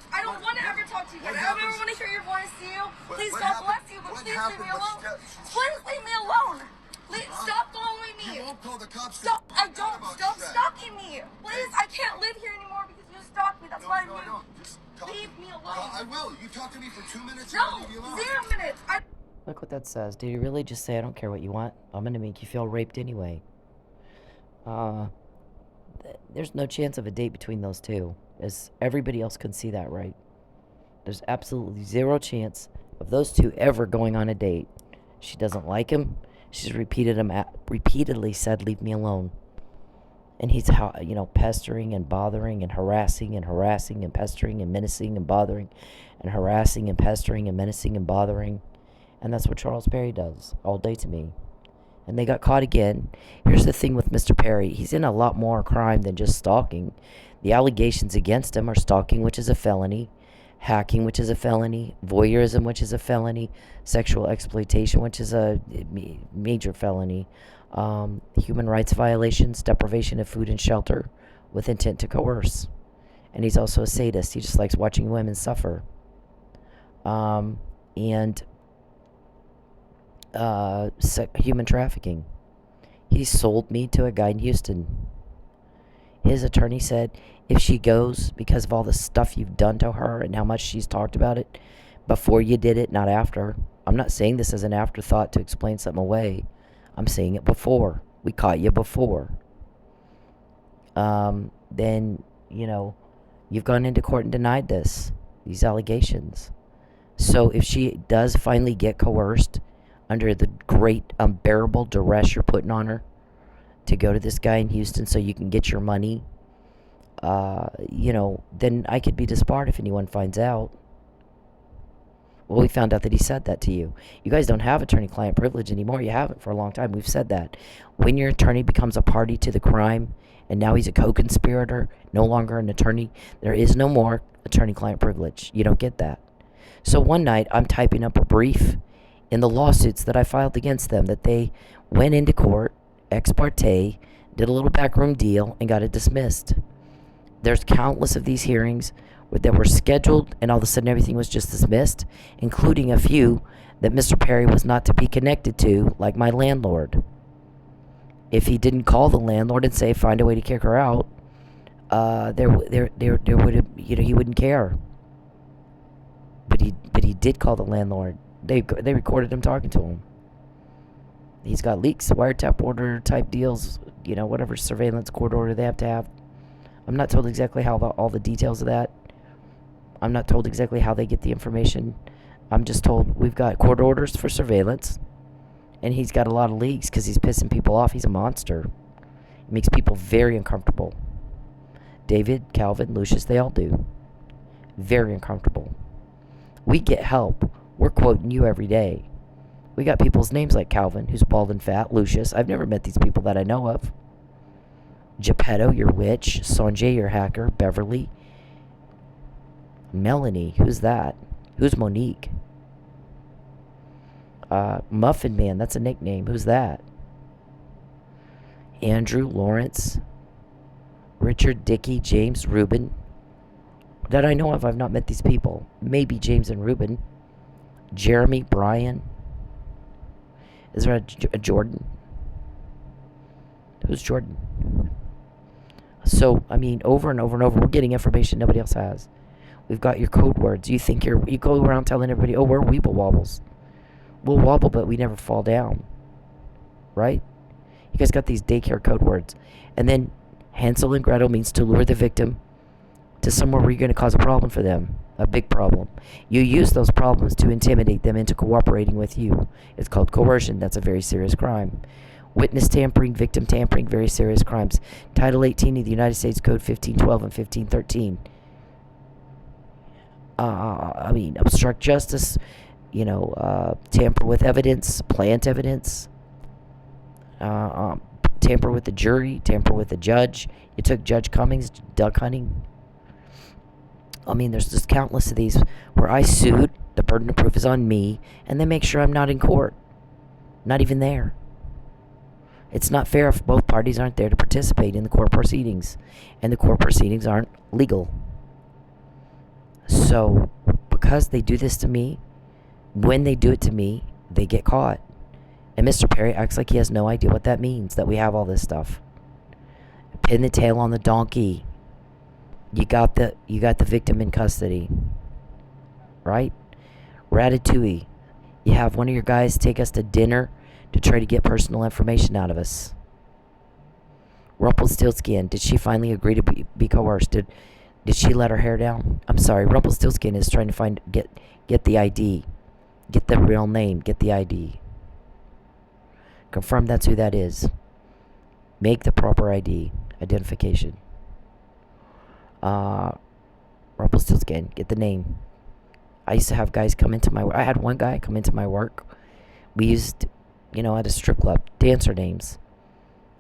minute. I don't want to ever talk to you. I don't ever want to hear your voice, do you? Please, God bless you, but please leave me alone. Please leave me alone. Please stop following me. You won't call the cops. Stop. I don't. Stop stalking me. Please, I can't live here anymore because you stalked me. That's why I'm here. Leave me alone. I will. You talk to me for 2 minutes and No, I'll leave you alone. 0 minutes. Look what that says. Did he really just say, I don't care what you want? I'm going to make you feel raped anyway. There's no chance of a date between those two, as everybody else can see that, right? There's absolutely zero chance of those two ever going on a date. She doesn't like him. She's repeatedly said, leave me alone. And he's, pestering and bothering and harassing and pestering and menacing and bothering and harassing and pestering and menacing and bothering. And that's what Charles Perry does all day to me. And they got caught again. Here's the thing with Mr. Perry. He's in a lot more crime than just stalking. The allegations against him are stalking, which is a felony, hacking, which is a felony, voyeurism, which is a felony, sexual exploitation, which is a major felony, human rights violations, deprivation of food and shelter with intent to coerce. And he's also a sadist. He just likes watching women suffer. Human trafficking. He sold me to a guy in Houston. His attorney said, if she goes because of all the stuff you've done to her and how much she's talked about it before you did it, not after. I'm not saying this as an afterthought to explain something away. I'm saying it before. We caught you before. Then, you've gone into court and denied these allegations. So if she does finally get coerced under the great unbearable duress you're putting on her to go to this guy in Houston so you can get your money, then I could be disbarred if anyone finds out. Well, we found out that he said that to you. You guys don't have attorney-client privilege anymore. You haven't for a long time. We've said that. When your attorney becomes a party to the crime, and now he's a co-conspirator, no longer an attorney, there is no more attorney-client privilege. You don't get that. So one night, I'm typing up a brief in the lawsuits that I filed against them, that they went into court, ex parte, did a little backroom deal, and got it dismissed. There's countless of these hearings that were scheduled, and all of a sudden everything was just dismissed, including a few that Mr. Perry was not to be connected to, like my landlord. If he didn't call the landlord and say, find a way to kick her out, there would have, he wouldn't care. But he did call the landlord. They recorded him talking to him. He's got leaks, wiretap order type deals, whatever surveillance court order they have to have. I'm not told exactly how all the details of that. I'm not told exactly how they get the information. I'm just told we've got court orders for surveillance, and he's got a lot of leaks because he's pissing people off. He's a monster. He makes people very uncomfortable. David, Calvin, Lucius, they all do. Very uncomfortable. We get help. We're quoting you every day. We got people's names like Calvin, who's bald and fat, Lucius. I've never met these people that I know of. Geppetto, your witch. Sanjay, your hacker. Beverly. Melanie, who's that? Who's Monique? Muffin Man, that's a nickname. Who's that? Andrew, Lawrence, Richard, Dickey, James, Ruben. That I know of, I've not met these people. Maybe James and Ruben. Jeremy, Brian. Is there a Jordan? Who's Jordan? So, over and over and over, we're getting information nobody else has. We've got your code words. You think you go around telling everybody, oh, we're Weeble Wobbles. We'll wobble, but we never fall down. Right? You guys got these daycare code words. And then Hansel and Gretel means to lure the victim to somewhere where you're going to cause a problem for them. A big problem. You use those problems to intimidate them into cooperating with you. It's called coercion. That's a very serious crime. Witness tampering, victim tampering, very serious crimes. Title 18 of the United States Code 1512 and 1513. Obstruct justice, tamper with evidence, plant evidence, tamper with the jury, tamper with the judge. You took Judge Cummings duck hunting. There's just countless of these where I sued, the burden of proof is on me, and they make sure I'm not in court. Not even there. It's not fair if both parties aren't there to participate in the court proceedings, and the court proceedings aren't legal. So, because they do this to me, when they do it to me, they get caught. And Mr. Perry acts like he has no idea what that means, that we have all this stuff. Pin the tail on the donkey. You got the victim in custody. Right? Ratatouille. You have one of your guys take us to dinner to try to get personal information out of us. Rumpelstiltskin. Did she finally agree to be coerced? Did she let her hair down? I'm sorry. Rumpelstiltskin is trying to get the ID. Get the real name. Get the ID. Confirm that's who that is. Make the proper ID. Identification. Rumpelstiltskin. Get the name. I used to have guys come into my work. I had one guy come into my work. We used, at a strip club, dancer names.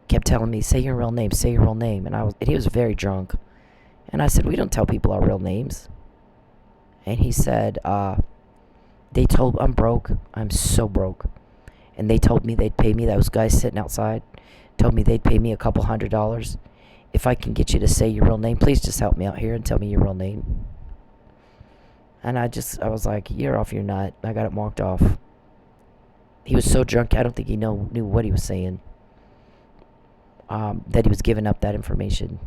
Kept telling me, say your real name, say your real name. And he was very drunk. And I said, we don't tell people our real names. And he said, I'm broke. I'm so broke. And they told me they'd pay me, those guys sitting outside, told me they'd pay me a couple $100 if I can get you to say your real name. Please just help me out here and tell me your real name. And I was like, you're off your nut. I got it marked off. He was so drunk, I don't think he knew what he was saying. That he was giving up that information.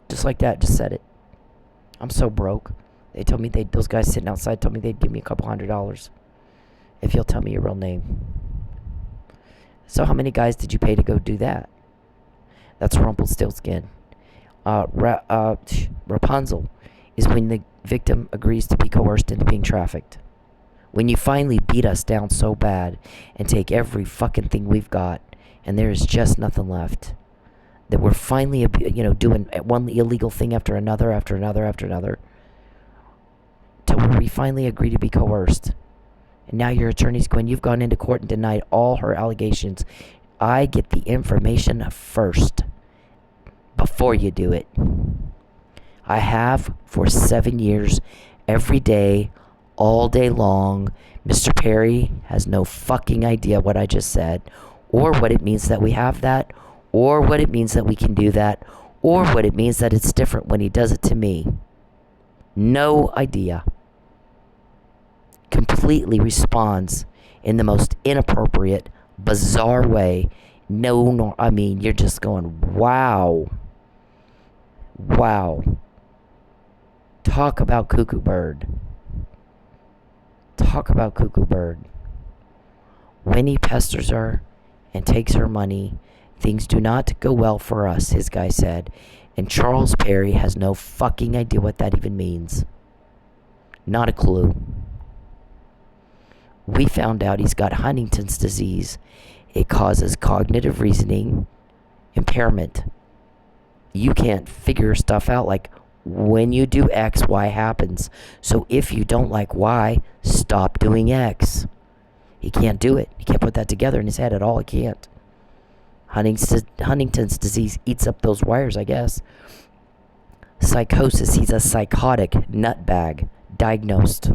Just like that, just said it. I'm so broke. They told me those guys sitting outside told me they'd give me a couple $100 if you'll tell me your real name. So how many guys did you pay to go do that? That's Rumpelstiltskin. Rapunzel is when the victim agrees to be coerced into being trafficked. When you finally beat us down so bad and take every fucking thing we've got and there is just nothing left. That we're finally, doing one illegal thing after another, till where we finally agree to be coerced. And now your attorney's going, you've gone into court and denied all her allegations. I get the information first, before you do it. I have for 7 years, every day, all day long. Mr. Perry has no fucking idea what I just said, or what it means that we have that, or what it means that we can do that, or what it means that it's different when he does it to me. No idea. Completely responds in the most inappropriate, bizarre way. You're just going, wow. Wow. Talk about cuckoo bird. Talk about cuckoo bird. When he pesters her and takes her money, things do not go well for us, his guy said. And Charles Perry has no fucking idea what that even means. Not a clue. We found out he's got Huntington's disease. It causes cognitive reasoning impairment. You can't figure stuff out like when you do X, Y happens. So if you don't like Y, stop doing X. He can't do it. He can't put that together in his head at all. He can't. Huntington's disease eats up those wires, I guess. Psychosis. He's a psychotic nutbag. Diagnosed.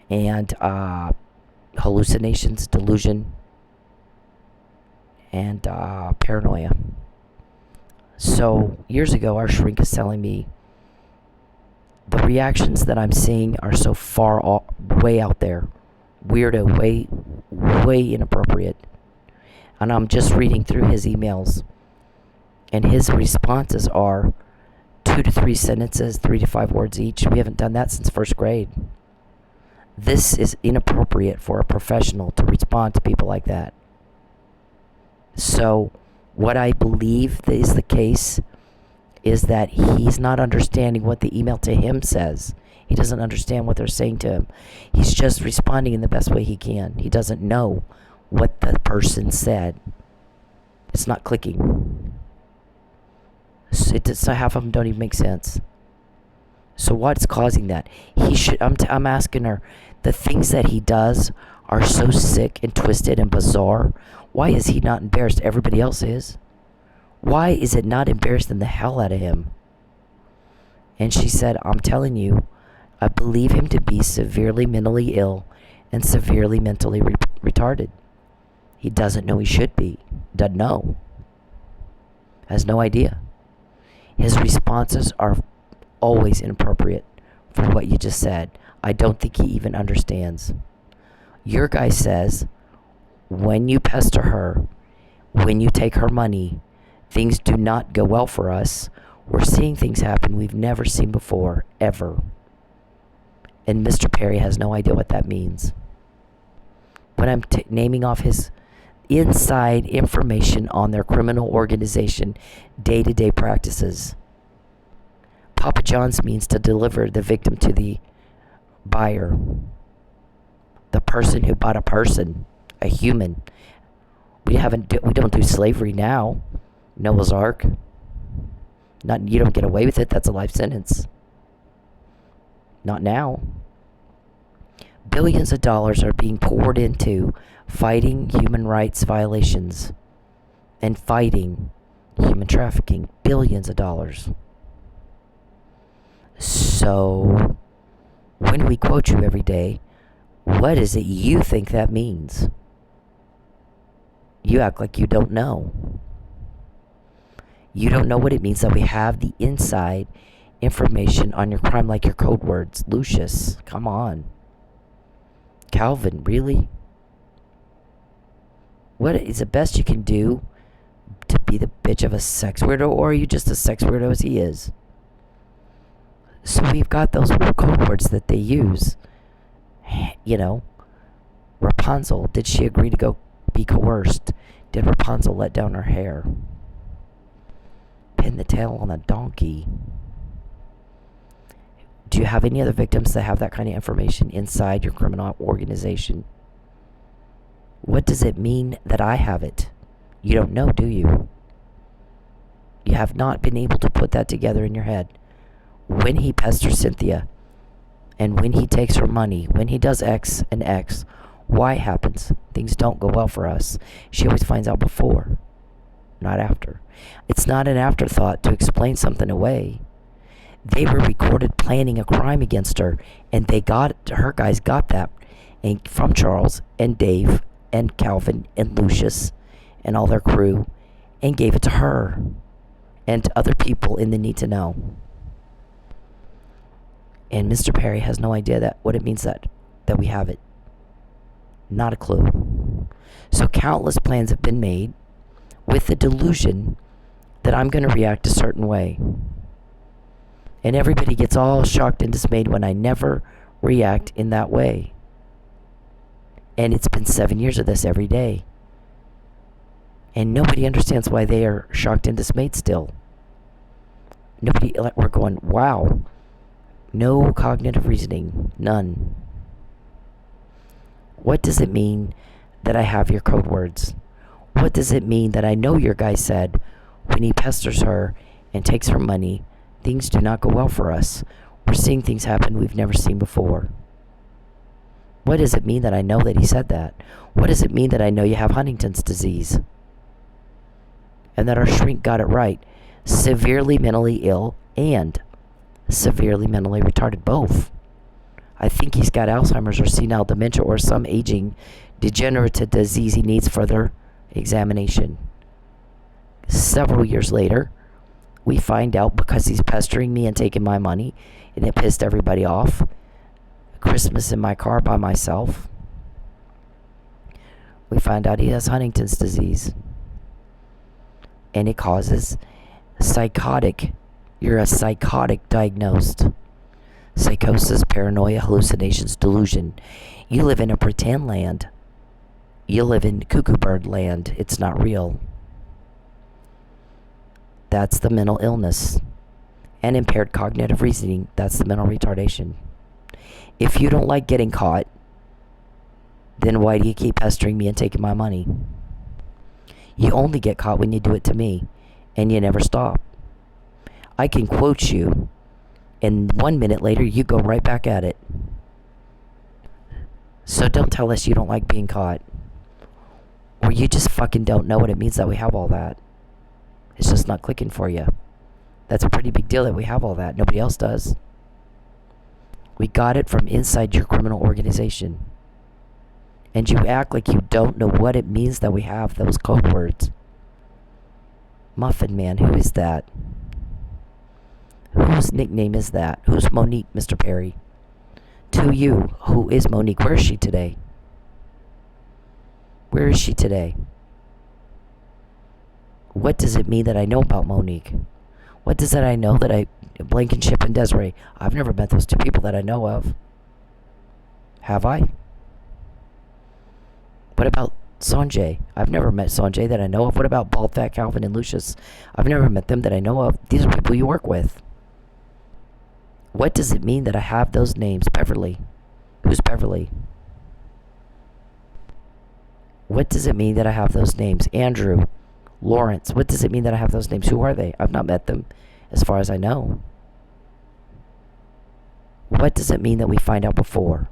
And hallucinations, delusion, and paranoia. So, years ago, our shrink is telling me the reactions that I'm seeing are so far way out there. Weirdo, way inappropriate. And I'm just reading through his emails. And his responses are 2 to 3 sentences, 3 to 5 words each. We haven't done that since first grade. This is inappropriate for a professional to respond to people like that. So, what I believe is the case is that he's not understanding what the email to him says. He doesn't understand what they're saying to him. He's just responding in the best way he can. He doesn't know what the person said. It's not clicking. So half of them don't even make sense. So what's causing that? I'm asking her, the things that he does are so sick and twisted and bizarre. Why is he not embarrassed? Everybody else is. Why is it not embarrassing the hell out of him? And she said, I'm telling you, I believe him to be severely mentally ill and severely mentally retarded. He doesn't know he should be. Doesn't know. Has no idea. His responses are always inappropriate for what you just said. I don't think he even understands. Your guy says, when you pester her, when you take her money, things do not go well for us. We're seeing things happen we've never seen before, ever. And Mr. Perry has no idea what that means. When I'm naming off his inside information on their criminal organization, day-to-day practices. Papa John's means to deliver the victim to the buyer. The person who bought a person, a human. We don't do slavery now. Noah's Ark. You don't get away with it. That's a life sentence. Not now. Billions of dollars are being poured into fighting human rights violations and fighting human trafficking. Billions of dollars. So, when we quote you every day, what is it you think that means? You act like you don't know. You don't know what it means that we have the inside information on your crime, like your code words. Lucius, come on. Calvin, really? What is the best you can do to be the bitch of a sex weirdo, or are you just a sex weirdo as he is? So we've got those code words that they use. You know, Rapunzel, did she agree to go be coerced? Did Rapunzel let down her hair? Pin the tail on a donkey. Do you have any other victims that have that kind of information inside your criminal organization? What does it mean that I have it? You don't know, do you? You have not been able to put that together in your head. When he pesters Cynthia, and when he takes her money, when he does X and X, Y happens. Things don't go well for us. She always finds out before, not after. It's not an afterthought to explain something away. They were recorded planning a crime against her, and her guys got that and from Charles and Dave and Calvin and Lucius and all their crew, and gave it to her and to other people in the need to know. And Mr. Perry has no idea what it means that we have it. Not a clue. So countless plans have been made with the delusion that I'm going to react a certain way. And everybody gets all shocked and dismayed when I never react in that way. And it's been 7 years of this every day. And nobody understands why they are shocked and dismayed still. We're going, wow. No cognitive reasoning. None. What does it mean that I have your code words? What does it mean that I know your guy said when he pesters her and takes her money, things do not go well for us. We're seeing things happen we've never seen before. What does it mean that I know that he said that? What does it mean that I know you have Huntington's disease? And that our shrink got it right. Severely mentally ill and severely mentally retarded, both. I think he's got Alzheimer's or senile dementia or some aging degenerative disease he needs further examination. Several years later, we find out because he's pestering me and taking my money, and it pissed everybody off. Christmas in my car by myself. We find out he has Huntington's disease. And it causes psychotic. You're a psychotic diagnosed. Psychosis, paranoia, hallucinations, delusion. You live in a pretend land. You live in cuckoo bird land. It's not real. That's the mental illness. And impaired cognitive reasoning. That's the mental retardation. If you don't like getting caught, then why do you keep pestering me and taking my money? You only get caught when you do it to me, and you never stop. I can quote you, and 1 minute later, you go right back at it. So don't tell us you don't like being caught. Or you just fucking don't know what it means that we have all that. It's just not clicking for you. That's a pretty big deal that we have all that. Nobody else does. We got it from inside your criminal organization. And you act like you don't know what it means that we have those code words. Muffin Man, who is that? Whose nickname is that? Who's Monique, Mr. Perry? To you, who is Monique? Where is she today? Where is she today? What does it mean that I know about Monique? What does that I know that Blankenship and Desiree? I've never met those two people that I know of. Have I? What about Sanjay? I've never met Sanjay that I know of. What about Bald Fat Calvin and Lucius? I've never met them that I know of. These are people you work with. What does it mean that I have those names? Beverly. Who's Beverly? What does it mean that I have those names? Andrew. Lawrence. What does it mean that I have those names? Who are they? I've not met them as far as I know. What does it mean that we find out before?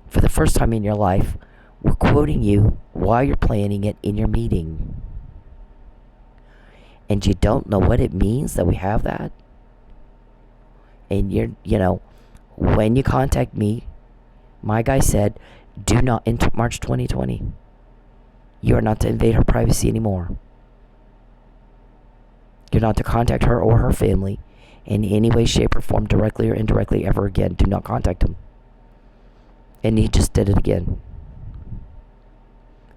For the first time in your life, we're quoting you while you're planning it in your meeting. And you don't know what it means that we have that? And when you contact me, my guy said, do not, in March 2020, you are not to invade her privacy anymore. You're not to contact her or her family in any way, shape, or form, directly or indirectly, ever again. Do not contact them. And he just did it again.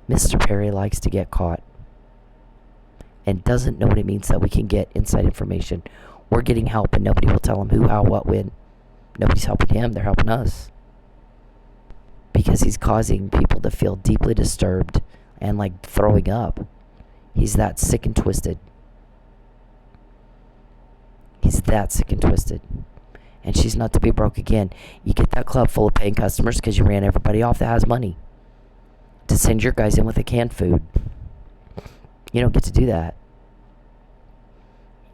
Mr. Perry likes to get caught and doesn't know what it means that we can get inside information. We're getting help and nobody will tell him who, how, what, when. Nobody's helping him. They're helping us. Because he's causing people to feel deeply disturbed and like throwing up. He's that sick and twisted. He's that sick and twisted. And she's not to be broke again. You get that club full of paying customers because you ran everybody off that has money to send your guys in with a canned food. You don't get to do that.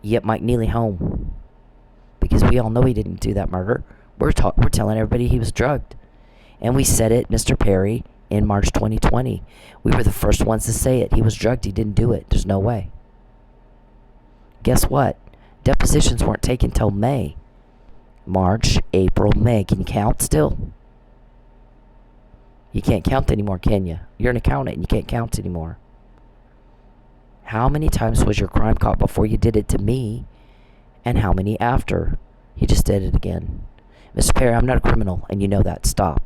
You get Mike Neely home because we all know he didn't do that murder. We're telling everybody he was drugged. And we said it, Mr. Perry, in March 2020. We were the first ones to say it. He was drugged. He didn't do it. There's no way. Guess what? Depositions weren't taken till May. March, April, May. Can you count still? You can't count anymore, can you? You're an accountant and you can't count anymore. How many times was your crime caught before you did it to me? And how many after? He just did it again. Mr. Perry, I'm not a criminal, and you know that. Stop.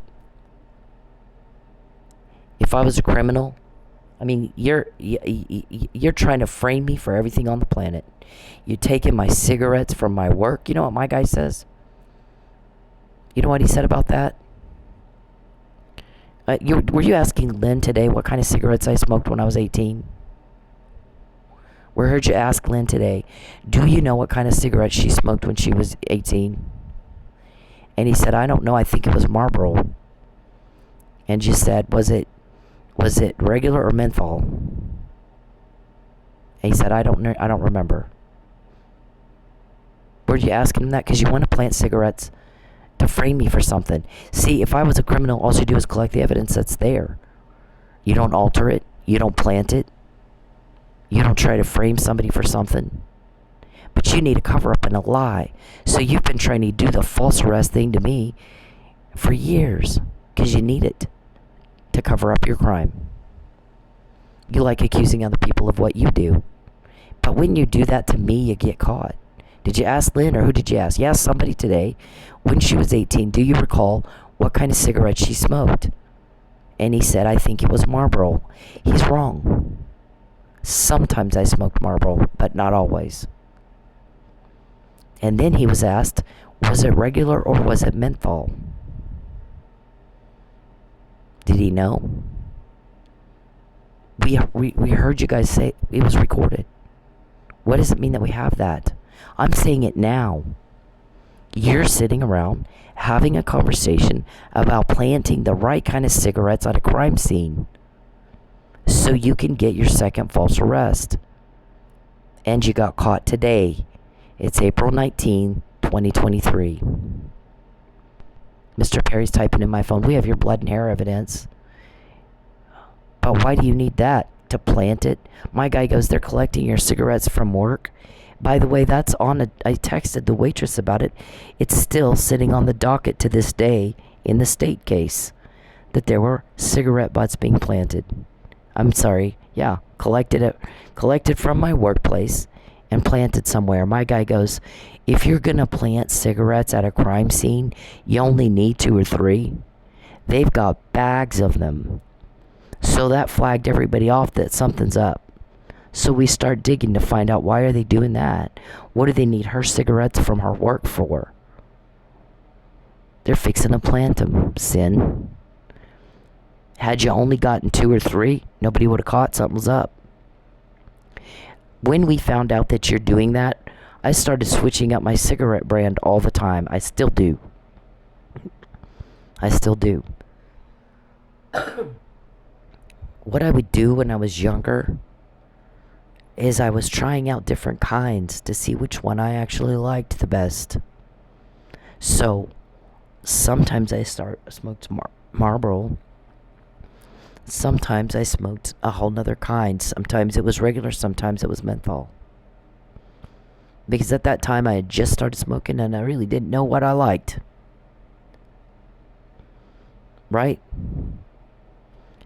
If I was a criminal, I mean, you're trying to frame me for everything on the planet. You're taking my cigarettes from my work. You know what my guy says? You know what he said about that? Were you asking Lynn today what kind of cigarettes I smoked when I was 18? We heard you ask Lynn today, do you know what kind of cigarettes she smoked when she was 18? And he said, I don't know. I think it was Marlboro. And you said, was it regular or menthol? And he said, I don't remember. Were you asking him that? Because you want to plant cigarettes to frame me for something. See, if I was a criminal, all you do is collect the evidence that's there. You don't alter it. You don't plant it. You don't try to frame somebody for something. But you need a cover up and a lie. So you've been trying to do the false arrest thing to me for years. Because you need it to cover up your crime. You like accusing other people of what you do. But when you do that to me, you get caught. Did you ask Lynn or who did you ask? You asked somebody today, when she was 18, do you recall what kind of cigarette she smoked? And he said, I think it was Marlboro. He's wrong. Sometimes I smoked Marlboro, but not always. And then he was asked, was it regular or was it menthol? Did he know? We heard you guys say it was recorded. What does it mean that we have that? I'm saying it now. You're sitting around having a conversation about planting the right kind of cigarettes at a crime scene so you can get your second false arrest. And you got caught today. It's April 19, 2023. Mr. Perry's typing in my phone, we have your blood and hair evidence. But why do you need that? To plant it? My guy goes, they're collecting your cigarettes from work. By the way, that's on I texted the waitress about it. It's still sitting on the docket to this day in the state case that there were cigarette butts being planted. I'm sorry. Yeah, collected from my workplace and planted somewhere. My guy goes, if you're going to plant cigarettes at a crime scene, you only need 2 or 3. They've got bags of them. So that flagged everybody off that something's up. So we start digging to find out, why are they doing that? What do they need her cigarettes from her work for? They're fixing to plant them, Sin. Had you only gotten 2 or 3, nobody would have caught something's up. When we found out that you're doing that, I started switching up my cigarette brand all the time. I still do. What I would do when I was younger is I was trying out different kinds to see which one I actually liked the best. So sometimes I smoked Marlboro. Sometimes I smoked a whole nother kind. Sometimes it was regular, sometimes it was menthol. Because at that time I had just started smoking and I really didn't know what I liked. Right?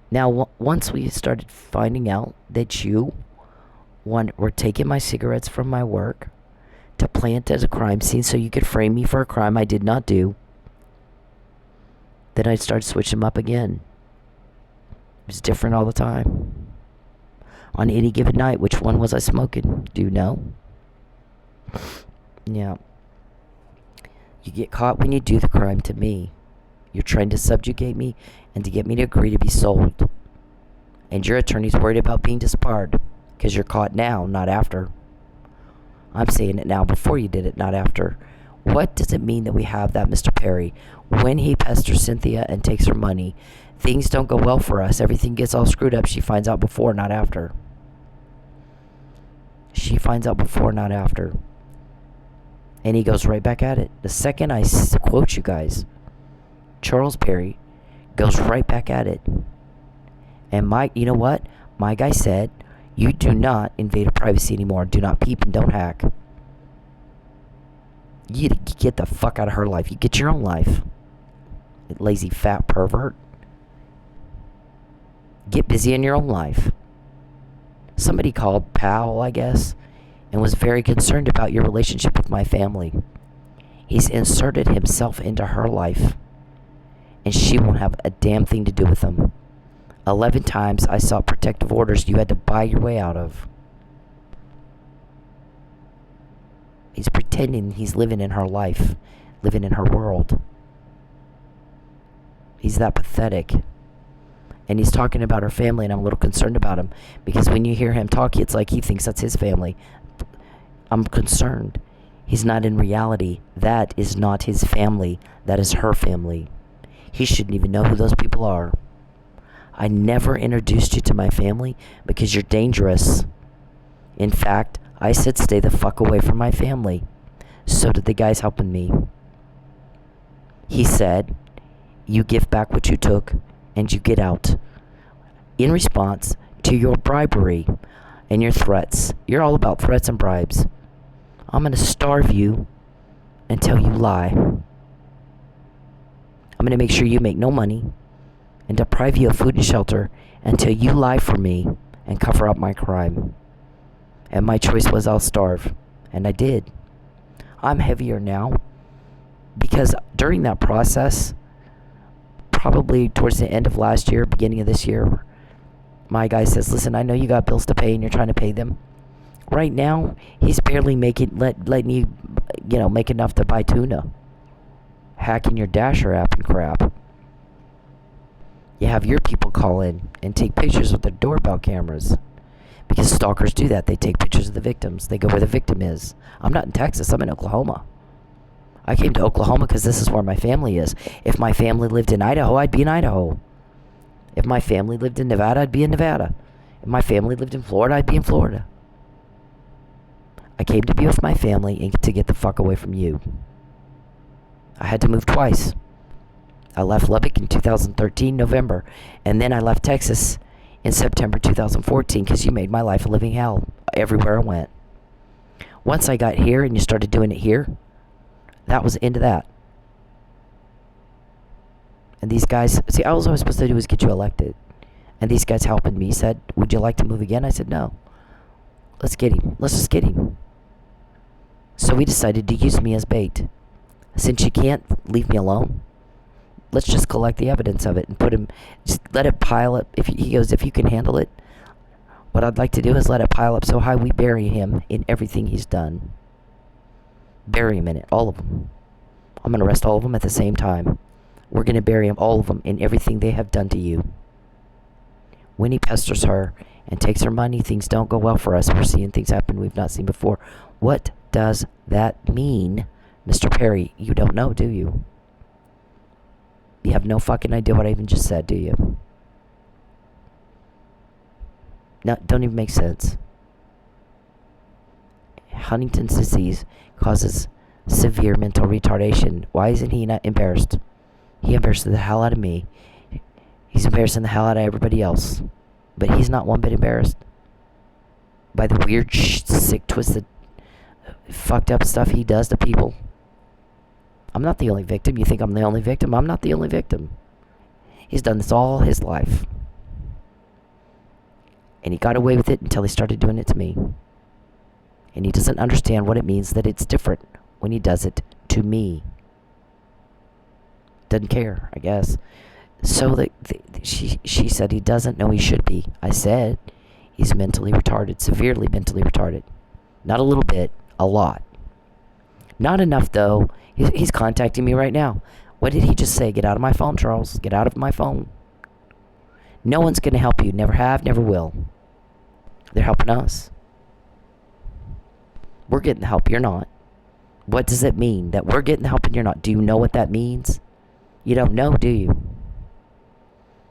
Now, once we started finding out that you were taking my cigarettes from my work to plant as a crime scene so you could frame me for a crime I did not do, then I started switching them up again. It was different all the time. On any given night, which one was I smoking? Do you know? Yeah. You get caught when you do the crime to me. You're trying to subjugate me and to get me to agree to be sold. And your attorney's worried about being disbarred because you're caught now, not after. I'm saying it now, before you did it, not after. What does it mean that we have that, Mr. Perry? When he pesters Cynthia and takes her money, things don't go well for us. Everything gets all screwed up. She finds out before, not after. She finds out before, not after. And he goes right back at it. The second I quote you guys, Charles Perry goes right back at it. And you know what? My guy said, you do not invade her privacy anymore. Do not peep and don't hack. You get the fuck out of her life. You get your own life. Lazy fat pervert. Get busy in your own life. Somebody called Powell, I guess, and was very concerned about your relationship with my family. He's inserted himself into her life, and she won't have a damn thing to do with him. 11 times I saw protective orders you had to buy your way out of. He's pretending he's living in her life, living in her world. He's that pathetic. And he's talking about her family, and I'm a little concerned about him. Because when you hear him talk, it's like he thinks that's his family. I'm concerned. He's not in reality. That is not his family. That is her family. He shouldn't even know who those people are. I never introduced you to my family because you're dangerous. In fact, I said stay the fuck away from my family. So did the guys helping me. He said, you give back what you took and you get out. In response to your bribery and your threats. You're all about threats and bribes. I'm going to starve you until you lie. I'm going to make sure you make no money and deprive you of food and shelter until you lie for me and cover up my crime. And my choice was I'll starve. And I did. I'm heavier now because during that process, probably towards the end of last year, beginning of this year, my guy says, listen, I know you got bills to pay and you're trying to pay them. Right now, he's barely letting you, make enough to buy tuna. Hacking your Dasher app and crap. You have your people call in and take pictures with their doorbell cameras. Because stalkers do that. They take pictures of the victims. They go where the victim is. I'm not in Texas. I'm in Oklahoma. I came to Oklahoma because this is where my family is. If my family lived in Idaho, I'd be in Idaho. If my family lived in Nevada, I'd be in Nevada. If my family lived in Florida, I'd be in Florida. I came to be with my family and to get the fuck away from you. I had to move twice. I left Lubbock in 2013, November. And then I left Texas in September 2014 because you made my life a living hell everywhere I went. Once I got here and you started doing it here, that was the end of that. And these guys, see, all I was supposed to do was get you elected. And these guys helping me said, would you like to move again? I said, no. Let's get him. Let's just get him. So he decided to use me as bait. Since you can't leave me alone, let's just collect the evidence of it and put him, just let it pile up. He goes, if you can handle it, what I'd like to do is let it pile up so high we bury him in everything he's done. Bury him in it, all of them. I'm going to arrest all of them at the same time. We're going to bury him, all of them, in everything they have done to you. When he pesters her and takes her money, things don't go well for us. We're seeing things happen we've not seen before. What does that mean, Mr. Perry? You don't know, do you? You have no fucking idea what I even just said, do you? No, don't even make sense. Huntington's disease causes severe mental retardation. Why isn't he not embarrassed? He embarrassed the hell out of me. He's embarrassing the hell out of everybody else. But he's not one bit embarrassed by the weird, sick, twisted, fucked up stuff he does to people. I'm not the only victim. You think I'm the only victim? I'm not the only victim. He's done this all his life. And he got away with it until he started doing it to me. And he doesn't understand what it means that it's different when he does it to me. Doesn't care, I guess. So she said he doesn't know he should be. I said he's mentally retarded, severely mentally retarded. Not a little bit, a lot. Not enough, though. He's contacting me right now. What did he just say? Get out of my phone, Charles. Get out of my phone. No one's going to help you. Never have, never will. They're helping us. We're getting the help, you're not. What does it mean that we're getting the help and you're not? Do you know what that means? You don't know, do you?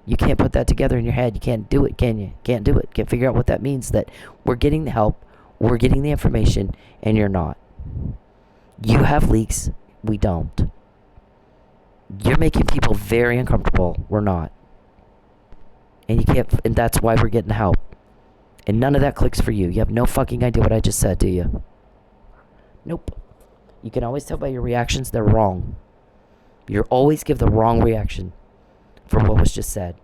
You can't put that together in your head. You can't do it, can you? Can't do it. Can't figure out what that means, that we're getting the help, we're getting the information, and you're not. You have leaks, we don't. You're making people very uncomfortable, we're not. And you can't, and that's why we're getting the help. And none of that clicks for you. You have no fucking idea what I just said, do you? Nope. You can always tell by your reactions they're wrong. You always give the wrong reaction for what was just said.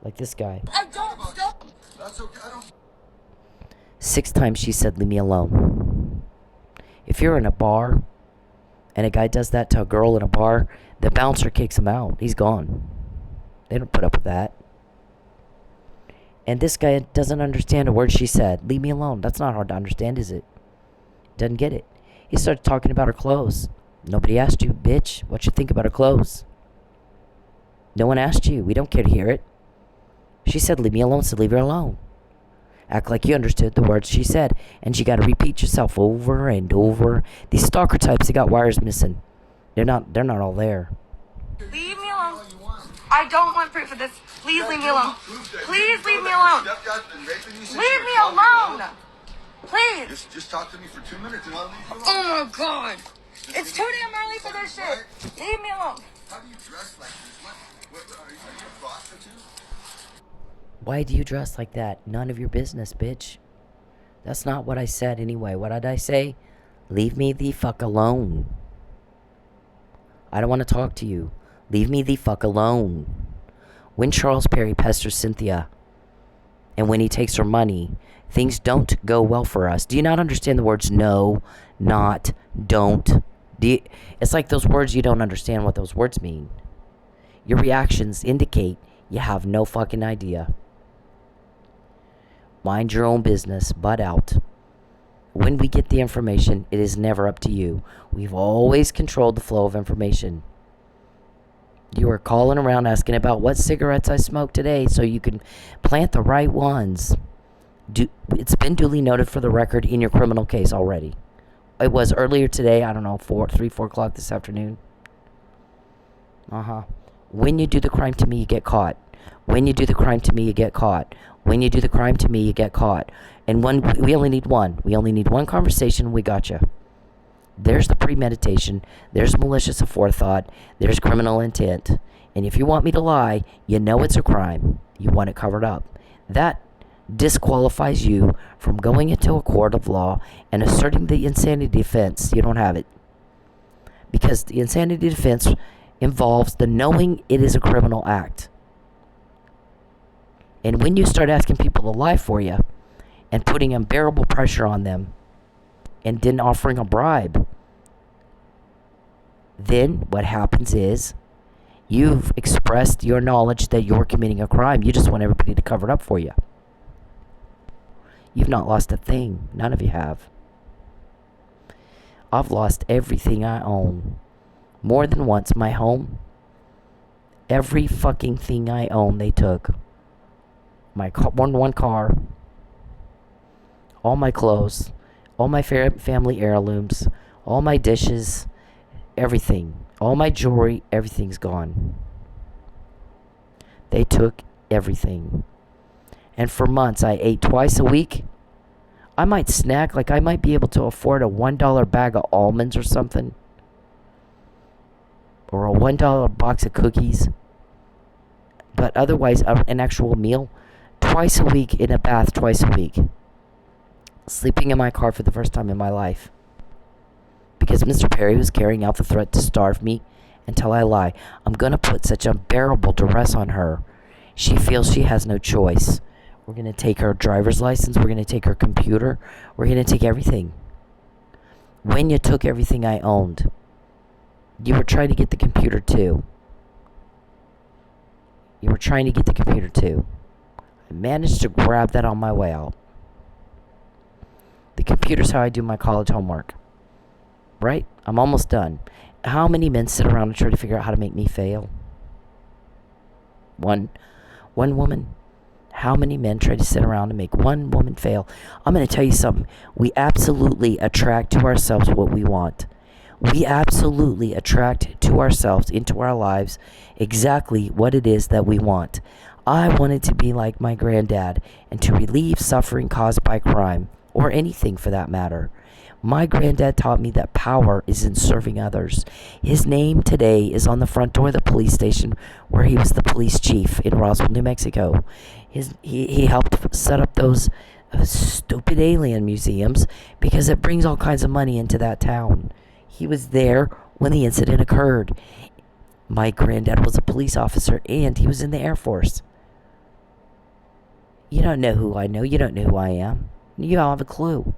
Like this guy. I don't stop. That's okay. I don't. 6 times she said, leave me alone. If you're in a bar and a guy does that to a girl in a bar, the bouncer kicks him out. He's gone. They don't put up with that. And this guy doesn't understand a word she said. Leave me alone. That's not hard to understand, is it? Doesn't get it. He started talking about her clothes. Nobody asked you, bitch, what you think about her clothes. No one asked you. We don't care to hear it. She said, leave me alone, so leave her alone. Act like you understood the words she said. And you got to repeat yourself over and over. These stalker types, they got wires missing. They're not all there. Leave me alone. I don't want proof of this. Please leave me alone. Please leave me alone. Leave me alone. Please. Just talk to me for 2 minutes and I'll leave you alone. Oh my god. It's too damn early for this shit. Leave me alone. How do you dress like this? What are you a prostitute? Why do you dress like that? None of your business, bitch. That's not what I said anyway. What did I say? Leave me the fuck alone. I don't want to talk to you. Leave me the fuck alone. When Charles Perry pesters Cynthia, and when he takes her money, things don't go well for us. Do you not understand the words no, not, don't? It's like those words you don't understand what those words mean. Your reactions indicate you have no fucking idea. Mind your own business, butt out. When we get the information, it is never up to you. We've always controlled the flow of information. You are calling around asking about what cigarettes I smoked today so you can plant the right ones. It's been duly noted for the record in your criminal case already. It was earlier today, I don't know, 4 o'clock this afternoon. When you do the crime to me, you get caught. When you do the crime to me, you get caught. When you do the crime to me, you get caught. And we only need one. We only need one conversation, we got you. There's the premeditation. There's malicious aforethought. There's criminal intent. And if you want me to lie, you know it's a crime. You want it covered up. That disqualifies you from going into a court of law and asserting the insanity defense. You don't have it. Because the insanity defense involves the knowing it is a criminal act. And when you start asking people to lie for you and putting unbearable pressure on them, and didn't offering a bribe, then what happens is you've expressed your knowledge that you're committing a crime. You just want everybody to cover it up for you. You've not lost a thing. None of you have. I've lost everything I own. More than once. My home. Every fucking thing I own, they took. My one car. All my clothes. All my family heirlooms. All my dishes. Everything. All my jewelry. Everything's gone. They took everything. And for months, I ate twice a week. I might snack, like I might be able to afford a $1 bag of almonds or something. Or a $1 box of cookies. But otherwise, an actual meal. Twice a week, in a bath twice a week. Sleeping in my car for the first time in my life. Because Mr. Perry was carrying out the threat to starve me until I lie. I'm going to put such unbearable duress on her. She feels she has no choice. We're going to take her driver's license. We're going to take her computer. We're going to take everything. When you took everything I owned, you were trying to get the computer too. You were trying to get the computer too. I managed to grab that on my way out. The computer's how I do my college homework. Right? I'm almost done. How many men sit around and try to figure out how to make me fail? One woman. How many men try to sit around and make one woman fail? I'm going to tell you something. We absolutely attract to ourselves what we want. We absolutely attract to ourselves, into our lives, exactly what it is that we want. I wanted to be like my granddad and to relieve suffering caused by crime, or anything for that matter. My granddad taught me that power is in serving others. His name today is on the front door of the police station where he was the police chief in Roswell, New Mexico. He helped set up those stupid alien museums because it brings all kinds of money into that town. He was there when the incident occurred. My granddad was a police officer and he was in the Air Force. You don't know who I know. You don't know who I am. You don't have a clue.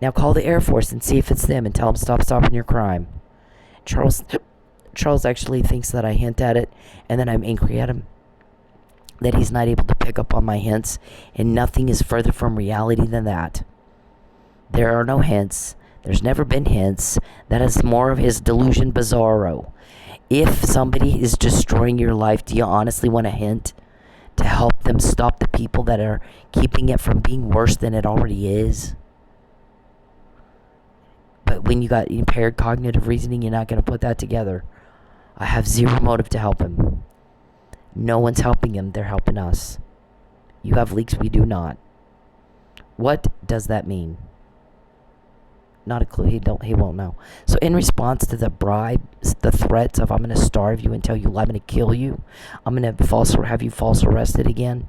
Now call the Air Force and see if it's them and tell them stop stopping your crime. Charles actually thinks that I hint at it and then I'm angry at him. That he's not able to pick up on my hints, and nothing is further from reality than that. There are no hints. There's never been hints. That is more of his delusion bizarro. If somebody is destroying your life, do you honestly want a hint to help them stop the people that are keeping it from being worse than it already is? But when you got impaired cognitive reasoning, you're not going to put that together. I have zero motive to help him. No one's helping him. They're helping us. You have leaks. We do not. What does that mean? Not a clue. He won't know. So in response to the bribes, the threats of I'm going to starve you until you lie, I'm going to kill you, I'm going to have you false arrested again,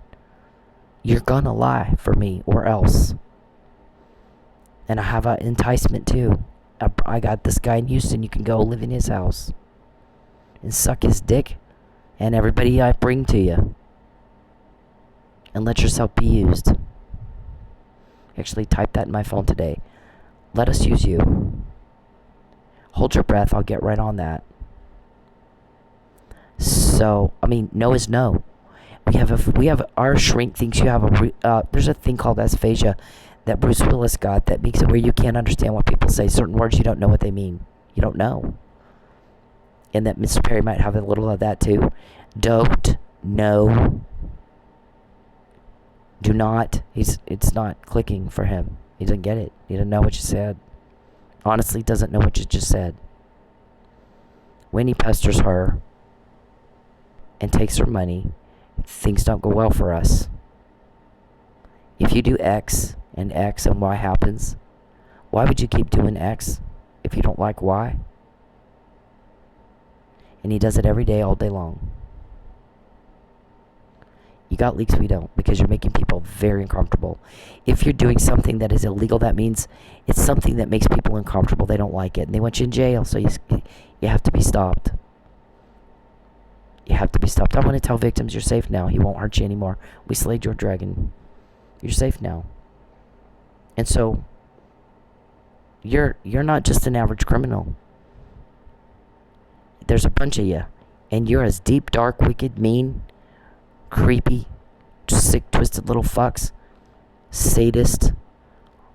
you're going to lie for me or else. And I have an enticement too. I got this guy in Houston. You can go live in his house and suck his dick and everybody I bring to you. And let yourself be used. Actually, type that in my phone today. Let us use you. Hold your breath. I'll get right on that. So, no is no. We have our shrink thinks you have there's a thing called asphasia that Bruce Willis got that makes it where you can't understand what people say. Certain words, you don't know what they mean. You don't know. And that Mr. Perry might have a little of that too. Don't know. Do not. It's not clicking for him. He doesn't get it. He doesn't know what you said. Honestly, doesn't know what you just said. When he pesters her and takes her money, things don't go well for us. If you do X and Y happens, why would you keep doing X if you don't like Y? And he does it every day, all day long. You got leaks, we don't, because you're making people very uncomfortable. If you're doing something that is illegal, that means it's something that makes people uncomfortable. They don't like it, and they want you in jail, so you have to be stopped. You have to be stopped. I want to tell victims, you're safe now. He won't hurt you anymore. We slayed your dragon. You're safe now. And so, You're not just an average criminal. There's a bunch of you. And you're as deep, dark, wicked, mean, creepy, sick, twisted little fucks, sadist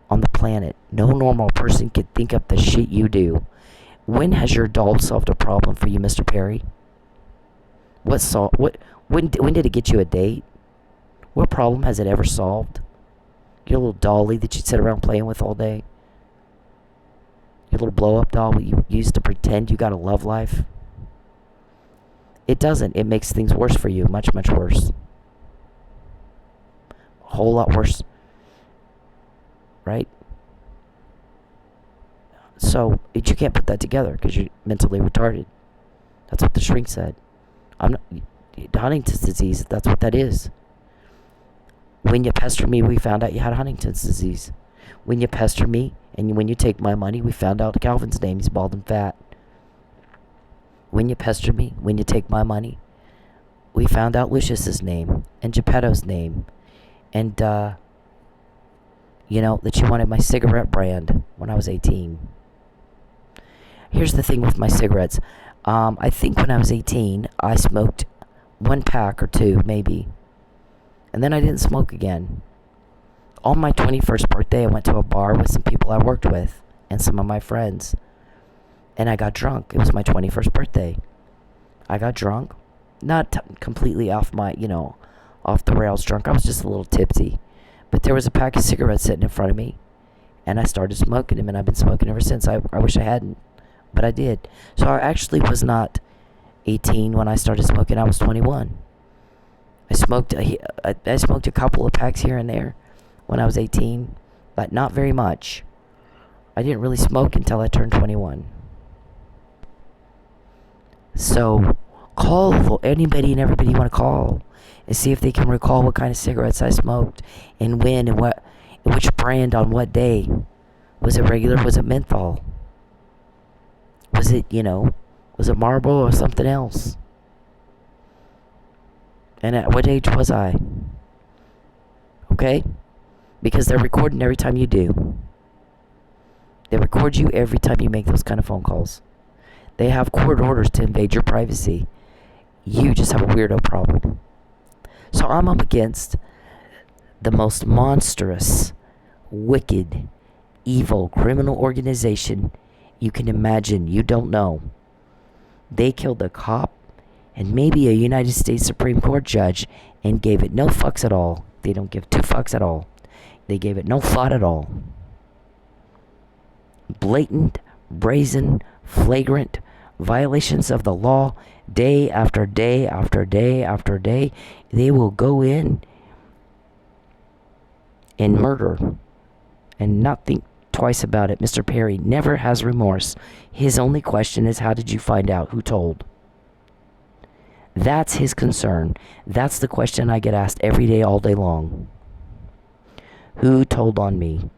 on the planet. No normal person could think of the shit you do. When has your doll solved a problem for you, Mr. Perry? When did it get you a date? What problem has it ever solved? Your little dolly that you sit around playing with all day? Your little blow-up doll that you used to pretend you got a love life? It doesn't. It makes things worse for you. Much, much worse. A whole lot worse. Right? So, you can't put that together because you're mentally retarded. That's what the shrink said. Huntington's disease, that's what that is. When you pester me, we found out you had Huntington's disease. When you pester me, and when you take my money, we found out Calvin's name, he's bald and fat. When you pester me, when you take my money, we found out Lucius's name, and Geppetto's name, and, that you wanted my cigarette brand when I was 18. Here's the thing with my cigarettes. I think when I was 18, I smoked 1 pack or 2, maybe. And then I didn't smoke again. On my 21st birthday, I went to a bar with some people I worked with and some of my friends. And I got drunk. It was my 21st birthday. I got drunk. Not completely off my, off the rails drunk. I was just a little tipsy. But there was a pack of cigarettes sitting in front of me. And I started smoking them, and I've been smoking ever since. I wish I hadn't. But I did. So I actually was not 18 when I started smoking. I was 21. I smoked a couple of packs here and there when I was 18, but not very much. I didn't really smoke until I turned 21. So call anybody and everybody you want to call and see if they can recall what kind of cigarettes I smoked and when and which brand on what day. Was it regular? Was it menthol? Was it, was it Marlboro or something else? And at what age was I? Okay? Because they're recording every time you do. They record you every time you make those kind of phone calls. They have court orders to invade your privacy. You just have a weirdo problem. So I'm up against the most monstrous, wicked, evil criminal organization you can imagine. You don't know. They killed a cop and maybe a United States Supreme Court judge and gave it no fucks at all. They don't give 2 fucks at all. They gave it no thought at all. Blatant, brazen, flagrant violations of the law, day after day after day after day. They will go in and murder and not think twice about it. Mr. Perry never has remorse. His only question is, how did you find out? Who told? That's his concern. That's the question I get asked every day, all day long. Who told on me?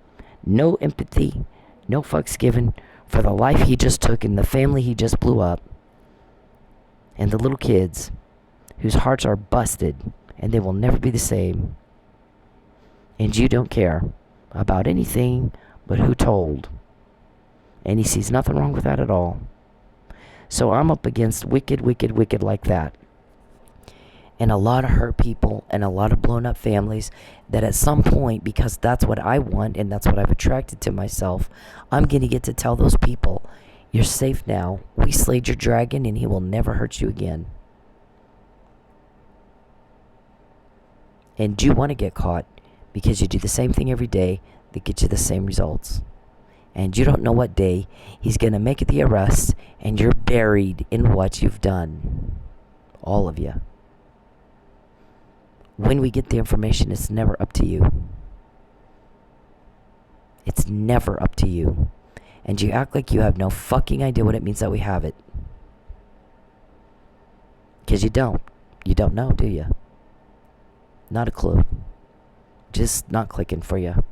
No empathy, no fucks given for the life he just took and the family he just blew up. And the little kids whose hearts are busted and they will never be the same. And you don't care about anything but who told. And he sees nothing wrong with that at all. So I'm up against wicked, wicked, wicked like that. And a lot of hurt people and a lot of blown up families that at some point, because that's what I want and that's what I've attracted to myself, I'm going to get to tell those people, you're safe now. We slayed your dragon and he will never hurt you again. And you want to get caught because you do the same thing every day that gets you the same results. And you don't know what day he's going to make the arrest and you're buried in what you've done. All of you. When we get the information, it's never up to you. It's never up to you. And you act like you have no fucking idea what it means that we have it. Because you don't. You don't know, do you? Not a clue. Just not clicking for you.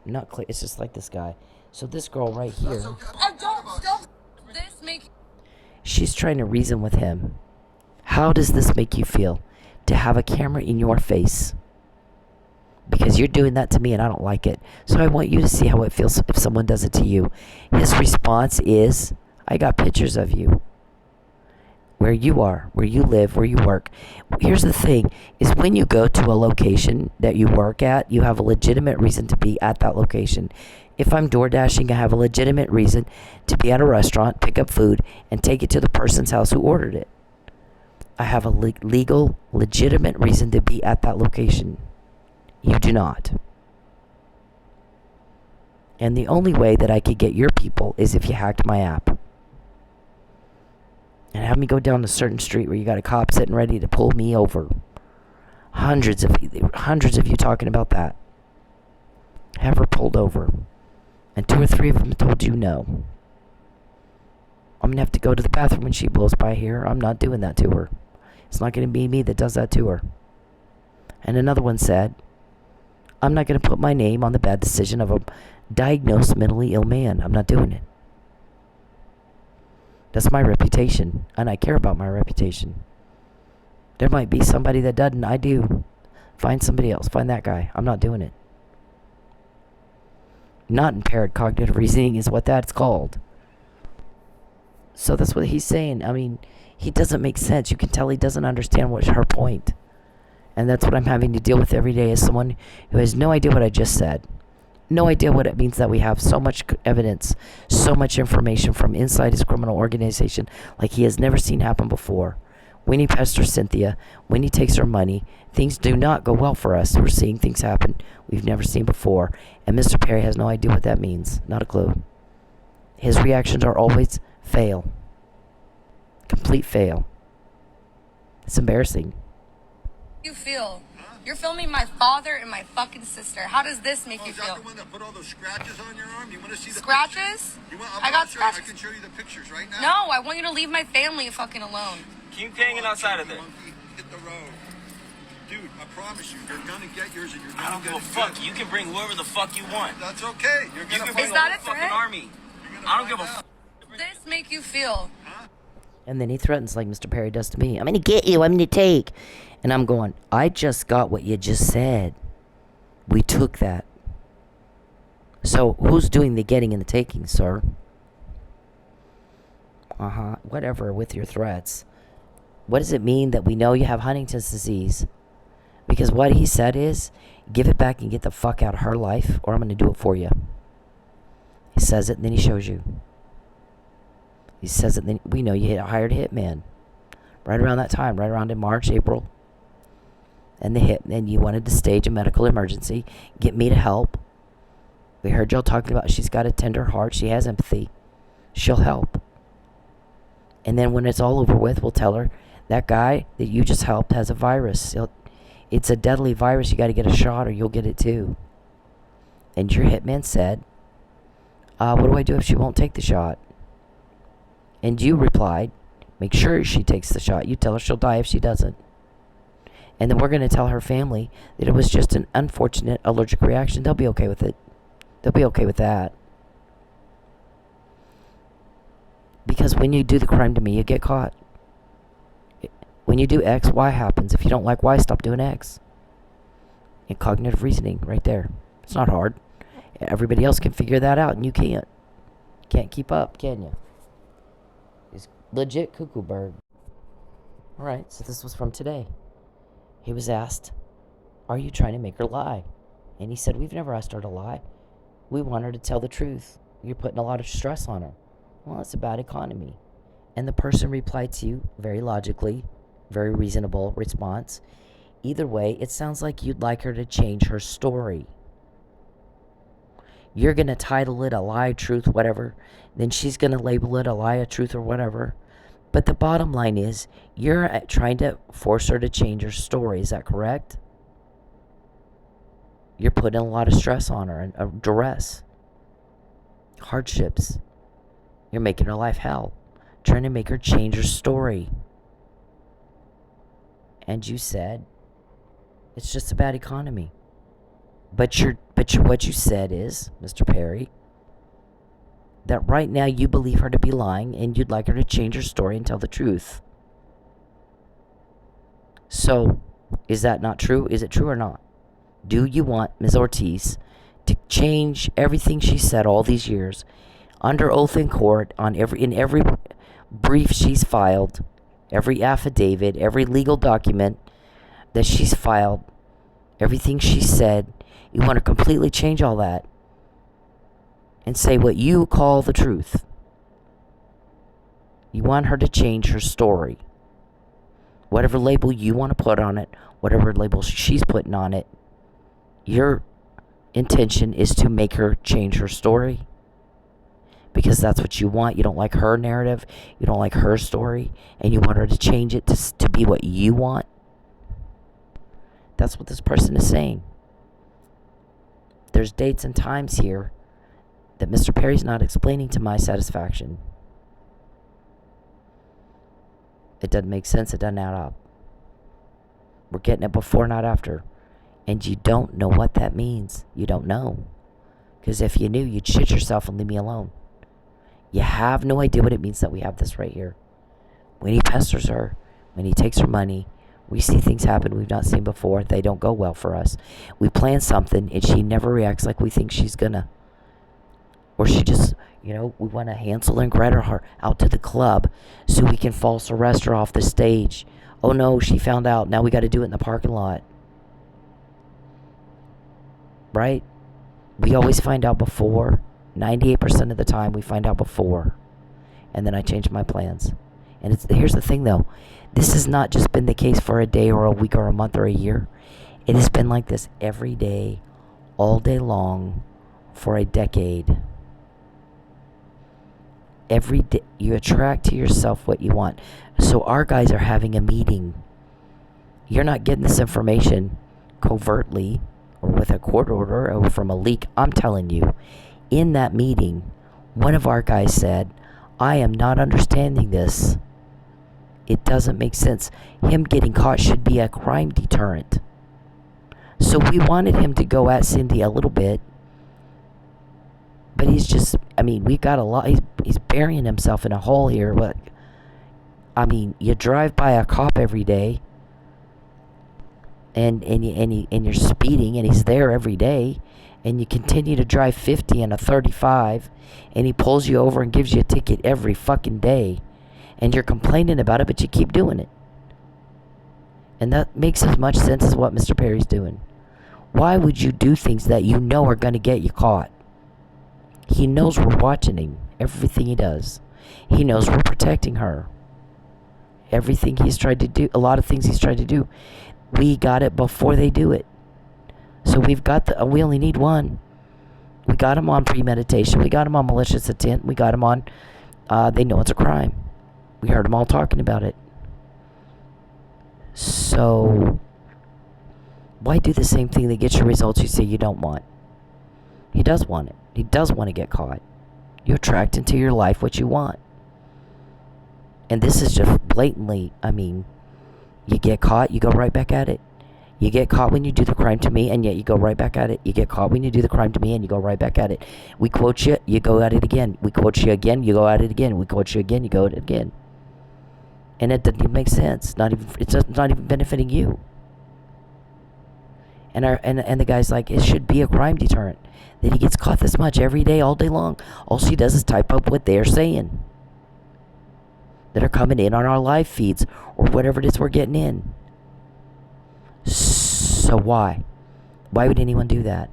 Not click. It's just like this guy. So this girl right here. I don't. This make. She's trying to reason with him. How does this make you feel? To have a camera in your face Because you're doing that to me and I don't like it. So I want you to see how it feels if someone does it to you. His response is, I got pictures of you. Where you are, where you live, where you work. Here's the thing, is when you go to a location that you work at, you have a legitimate reason to be at that location. If I'm door dashing, I have a legitimate reason to be at a restaurant, pick up food, and take it to the person's house who ordered it. I have a legal, legitimate reason to be at that location. You do not. And the only way that I could get your people is if you hacked my app. And have me go down a certain street where you got a cop sitting ready to pull me over. Hundreds of you talking about that. Have her pulled over. And 2 or 3 of them told you no. I'm going to have to go to the bathroom when she blows by here. I'm not doing that to her. It's not going to be me that does that to her. And another one said, I'm not going to put my name on the bad decision of a diagnosed mentally ill man. I'm not doing it. That's my reputation, and I care about my reputation. There might be somebody that doesn't. I do. Find somebody else. Find that guy. I'm not doing it. Not impaired cognitive reasoning is what that's called. So that's what he's saying. I mean, he doesn't make sense. You can tell he doesn't understand what's her point. And that's what I'm having to deal with every day as someone who has no idea what I just said. No idea what it means that we have so much evidence, so much information from inside his criminal organization like he has never seen happen before. When he pesters Cynthia, when he takes her money, things do not go well for us. We're seeing things happen we've never seen before. And Mr. Perry has no idea what that means. Not a clue. His reactions are always fail. Complete fail. It's embarrassing. You feel? You're filming my father and my fucking sister. How does this make you Is that feel? the one that put all those scratches on your arm? You want to see the Scratches? pictures? I got scratches. I can show you the pictures right now. No, I want you to leave my family fucking alone. Keep hanging outside of there. Monkey, hit the road. Dude, I promise you, you're gonna get yours and you're I gonna don't get give a it fuck. good. You can bring whoever the fuck you want. That's okay. You're You gonna can bring Is the that whole a fucking threat? army. You're gonna I don't give find a out. fuck. This make you feel? And then he threatens like Mr. Perry does to me. I'm going to get you. I'm going to take. And I'm going, I just got what you just said. We took that. So who's doing the getting and the taking, sir? Whatever with your threats. What does it mean that we know you have Huntington's disease? Because what he said is, give it back and get the fuck out of her life, or I'm going to do it for you. He says it, and then he shows you. He says it, and then we know you hired a hitman. Right around that time, right around in March, April. And you wanted to stage a medical emergency. Get me to help. We heard y'all talking about she's got a tender heart. She has empathy. She'll help. And then when it's all over with, we'll tell her, that guy that you just helped has a virus. It's a deadly virus. You got to get a shot or you'll get it too. And your hitman said, what do I do if she won't take the shot? And you replied, make sure she takes the shot. You tell her she'll die if she doesn't. And then we're going to tell her family that it was just an unfortunate allergic reaction. They'll be okay with it. They'll be okay with that. Because when you do the crime to me, you get caught. When you do X, Y happens. If you don't like Y, stop doing X. And cognitive reasoning, right there. It's not hard. Everybody else can figure that out, and you can't. Can't keep up, can you? It's legit cuckoo bird. Alright, so this was from today. He was asked, are you trying to make her lie? And he said, we've never asked her to lie. We want her to tell the truth. You're putting a lot of stress on her. Well, it's a bad economy. And the person replied to you very logically, very reasonable response. Either way, it sounds like you'd like her to change her story. You're going to title it a lie, truth, whatever. Then she's going to label it a lie, a truth, or whatever. But the bottom line is, you're trying to force her to change her story. Is that correct? You're putting a lot of stress on her, and duress, hardships. You're making her life hell, trying to make her change her story. And you said, it's just a bad economy. But what you said is, Mr. Perry, that right now you believe her to be lying and you'd like her to change her story and tell the truth. So, is that not true? Is it true or not? Do you want Ms. Ortiz to change everything she said all these years, under oath in court, in every brief she's filed, every affidavit, every legal document that she's filed, everything she said? You want to completely change all that and say what you call the truth. You want her to change her story. Whatever label you want to put on it, whatever label she's putting on it, your intention is to make her change her story. Because that's what you want. You don't like her narrative. You don't like her story. And you want her to change it to be what you want. That's what this person is saying. There's dates and times here that Mr. Perry's not explaining to my satisfaction. It doesn't make sense. It doesn't add up. We're getting it before, not after. And you don't know what that means. You don't know. Because if you knew, you'd shit yourself and leave me alone. You have no idea what it means that we have this right here. When he pesters her, when he takes her money, we see things happen we've not seen before. They don't go well for us. We plan something and she never reacts like we think she's gonna. Or she just, we want to Hansel and Gretel her out to the club so we can false arrest her off the stage. Oh no, she found out. Now we got to do it in the parking lot. Right? We always find out before. 98% of the time we find out before. And then I change my plans. And here's the thing though. This has not just been the case for a day or a week or a month or a year. It has been like this every day, all day long, for a decade. Every day you attract to yourself what you want. So our guys are having a meeting. You're not getting this information covertly or with a court order or from a leak. I'm telling you, in that meeting, one of our guys said, I am not understanding this. It doesn't make sense. Him getting caught should be a crime deterrent. So we wanted him to go at Cynthia a little bit. But he's just, we've got a lot. He's burying himself in a hole here. But, you drive by a cop every day. And you're speeding, and he's there every day. And you continue to drive 50 and a 35. And he pulls you over and gives you a ticket every fucking day. And you're complaining about it, but you keep doing it. And that makes as much sense as what Mr. Perry's doing. Why would you do things that you know are going to get you caught? He knows we're watching him. Everything he does. He knows we're protecting her. Everything he's tried to do, a lot of things he's tried to do, we got it before they do it. So we only need one. We got him on premeditation. We got him on malicious intent. We got him on, they know it's a crime. We heard them all talking about it. So, why do the same thing that gets you results you say you don't want? He does want it. He does want to get caught. You attract into your life what you want. And this is just blatantly, you get caught, you go right back at it. You get caught when you do the crime to me, and yet you go right back at it. You get caught when you do the crime to me, and you go right back at it. We quote you, you go at it again. We quote you again, you go at it again. We quote you again, you go at it again. And it doesn't even make sense. It's not even benefiting you. And the guy's like, it should be a crime deterrent that he gets caught this much every day, all day long. All she does is type up what they're saying that are coming in on our live feeds or whatever it is we're getting in. So why? Why would anyone do that?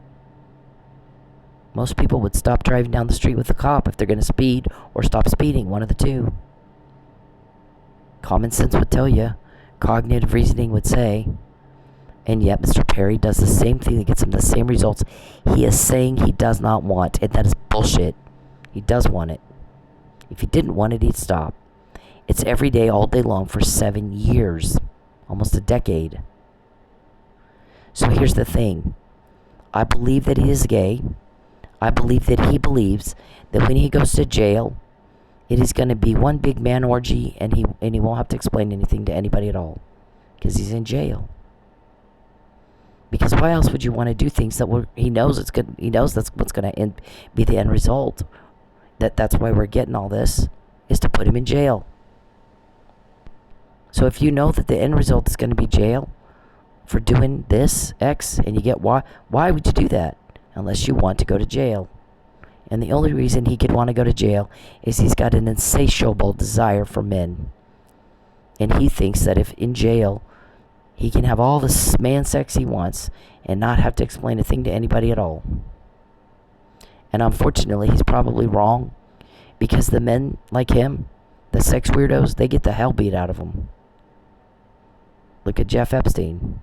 Most people would stop driving down the street with the cop if they're going to speed, or stop speeding, one of the two. Common sense would tell you. Cognitive reasoning would say. And yet Mr. Perry does the same thing that gets him the same results he is saying he does not want. And that is bullshit. He does want it. If he didn't want it, he'd stop. It's every day, all day long for 7 years. Almost a decade. So here's the thing. I believe that he is gay. I believe that he believes that when he goes to jail, it is going to be one big man orgy, and he won't have to explain anything to anybody at all, because he's in jail. Because why else would you want to do things that he knows it's good? He knows that's what's going to be the end result. That's why we're getting all this, is to put him in jail. So if you know that the end result is going to be jail, for doing this, X, and you get why. Why would you do that? Unless you want to go to jail. And the only reason he could want to go to jail is he's got an insatiable desire for men. And he thinks that if in jail, he can have all the man sex he wants and not have to explain a thing to anybody at all. And unfortunately, he's probably wrong, because the men like him, the sex weirdos, they get the hell beat out of them. Look at Jeff Epstein.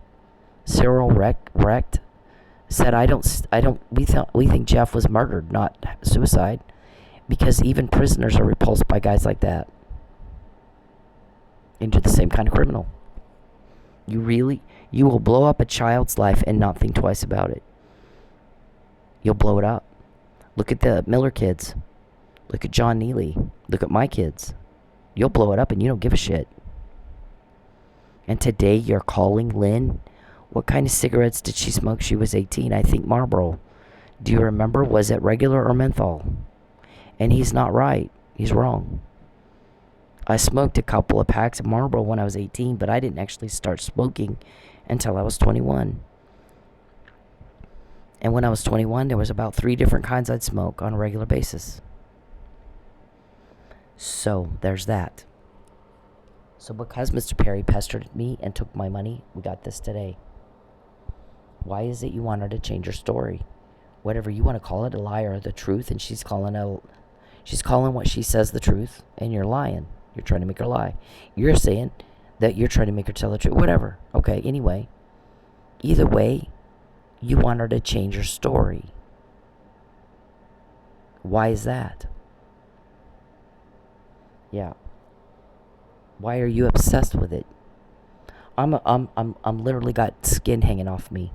Cyril Recht said, we think Jeff was murdered, not suicide, because even prisoners are repulsed by guys like that. And you're the same kind of criminal. You will blow up a child's life and not think twice about it. You'll blow it up. Look at the Miller kids. Look at John Neely. Look at my kids. You'll blow it up and you don't give a shit. And today you're calling Lynn. What kind of cigarettes did she smoke? She was 18. I think Marlboro. Do you remember? Was it regular or menthol? And he's not right. He's wrong. I smoked a couple of packs of Marlboro when I was 18, but I didn't actually start smoking until I was 21. And when I was 21, there was about 3 different kinds I'd smoke on a regular basis. So, there's that. So because Mr. Perry pestered me and took my money, we got this today. Why is it you want her to change her story? Whatever you want to call it, a lie or the truth, and she's calling what she says the truth, and you're lying. You're trying to make her lie. You're saying that you're trying to make her tell the truth. Whatever. Okay, anyway. Either way, you want her to change her story. Why is that? Yeah. Why are you obsessed with it? I'm literally got skin hanging off me.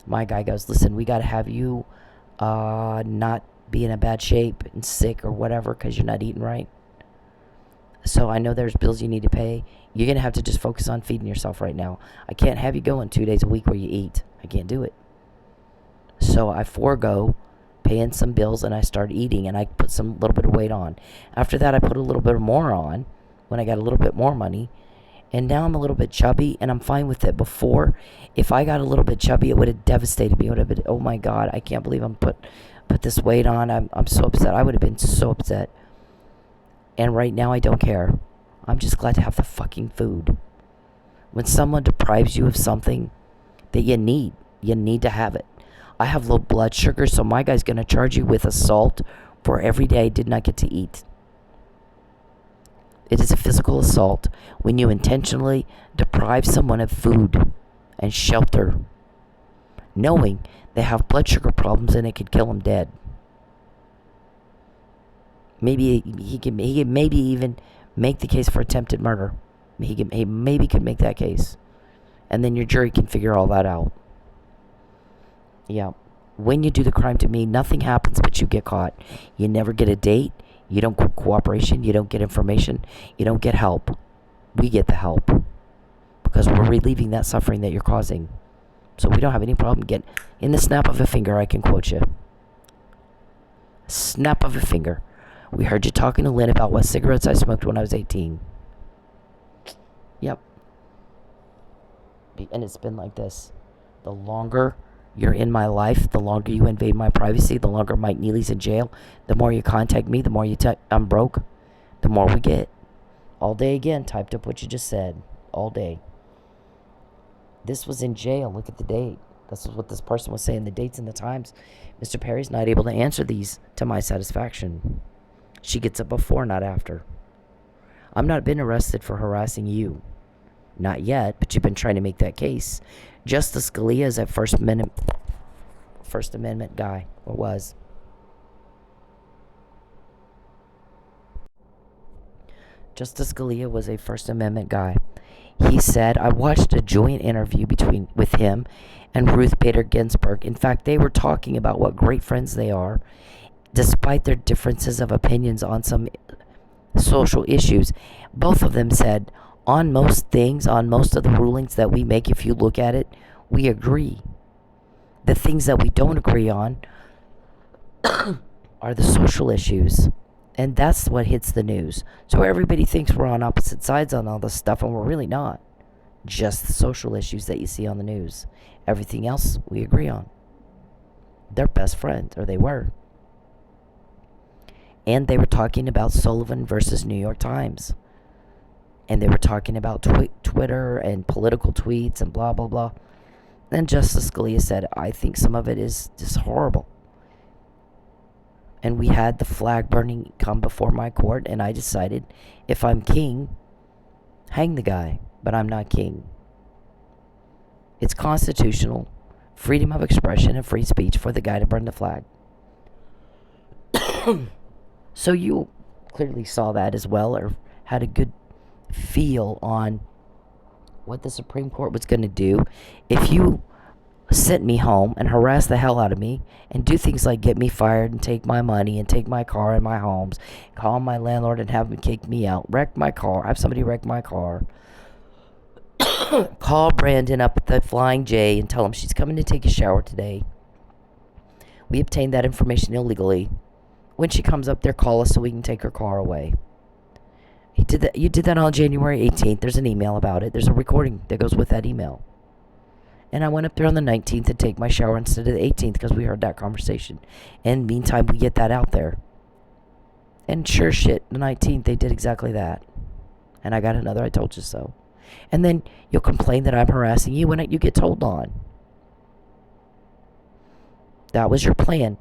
My guy goes, listen, we got to have you not be in a bad shape and sick or whatever because you're not eating right. So I know there's bills you need to pay. You're going to have to just focus on feeding yourself right now. I can't have you going 2 days a week where you eat. I can't do it. So I forego paying some bills and I start eating, and I put some little bit of weight on. After that, I put a little bit more on when I got a little bit more money. And now I'm a little bit chubby, and I'm fine with it. Before, if I got a little bit chubby, it would have devastated me. It would have been, oh my God, I can't believe I'm put this weight on. I'm so upset. I would have been so upset. And right now, I don't care. I'm just glad to have the fucking food. When someone deprives you of something that you need to have it. I have low blood sugar, so my guy's going to charge you with assault for every day I did not get to eat. It is a physical assault when you intentionally deprive someone of food and shelter, knowing they have blood sugar problems and it could kill them dead. Maybe he can maybe even make the case for attempted murder. He maybe could make that case. And then your jury can figure all that out. Yeah. When you do the crime to me, nothing happens but you get caught. You never get a date. You don't get cooperation. You don't get information. You don't get help. We get the help. Because we're relieving that suffering that you're causing. So we don't have any problem getting... In the snap of a finger, I can quote you. Snap of a finger. We heard you talking to Lynn about what cigarettes I smoked when I was 18. Yep. And it's been like this. The longer you're in my life, the longer you invade my privacy, the longer Mike Neely's in jail, the more you contact me, the more you I'm broke, the more we get. All day again, typed up what you just said. All day. This was in jail. Look at the date. This is what this person was saying. The dates and the times. Mr. Perry's not able to answer these to my satisfaction. She gets it before, not after. I'm not been arrested for harassing you. Not yet, but you've been trying to make that case. Justice Scalia is a First Amendment guy, or was. Justice Scalia was a First Amendment guy. He said, I watched a joint interview with him and Ruth Bader Ginsburg. In fact, they were talking about what great friends they are, despite their differences of opinions on some social issues. Both of them said, on most things, on most of the rulings that we make, if you look at it, we agree. The things that we don't agree on are the social issues. And that's what hits the news. So everybody thinks we're on opposite sides on all this stuff, and we're really not. Just the social issues that you see on the news. Everything else we agree on. They're best friends, or they were. And they were talking about Sullivan versus New York Times. And they were talking about Twitter and political tweets and blah, blah, blah. And Justice Scalia said, I think some of it is just horrible. And we had the flag burning come before my court, and I decided, if I'm king, hang the guy. But I'm not king. It's constitutional, freedom of expression and free speech for the guy to burn the flag. So you clearly saw that as well, or had a good feel on what the Supreme Court was going to do if you sent me home and harass the hell out of me and do things like get me fired and take my money and take my car and my homes, call my landlord and have him kick me out, wreck my car, have somebody wreck my car, call Brandon up at the Flying J and tell him she's coming to take a shower today. We obtained that information illegally. When she comes up there, call us so we can take her car away. He did that. You did that on January 18th. There's an email about it. There's a recording that goes with that email. And I went up there on the 19th to take my shower instead of the 18th because we heard that conversation. And meantime, we get that out there. And sure shit, the 19th, they did exactly that. And I got another I told you so. And then you'll complain that I'm harassing you when you get told on. That was your plan.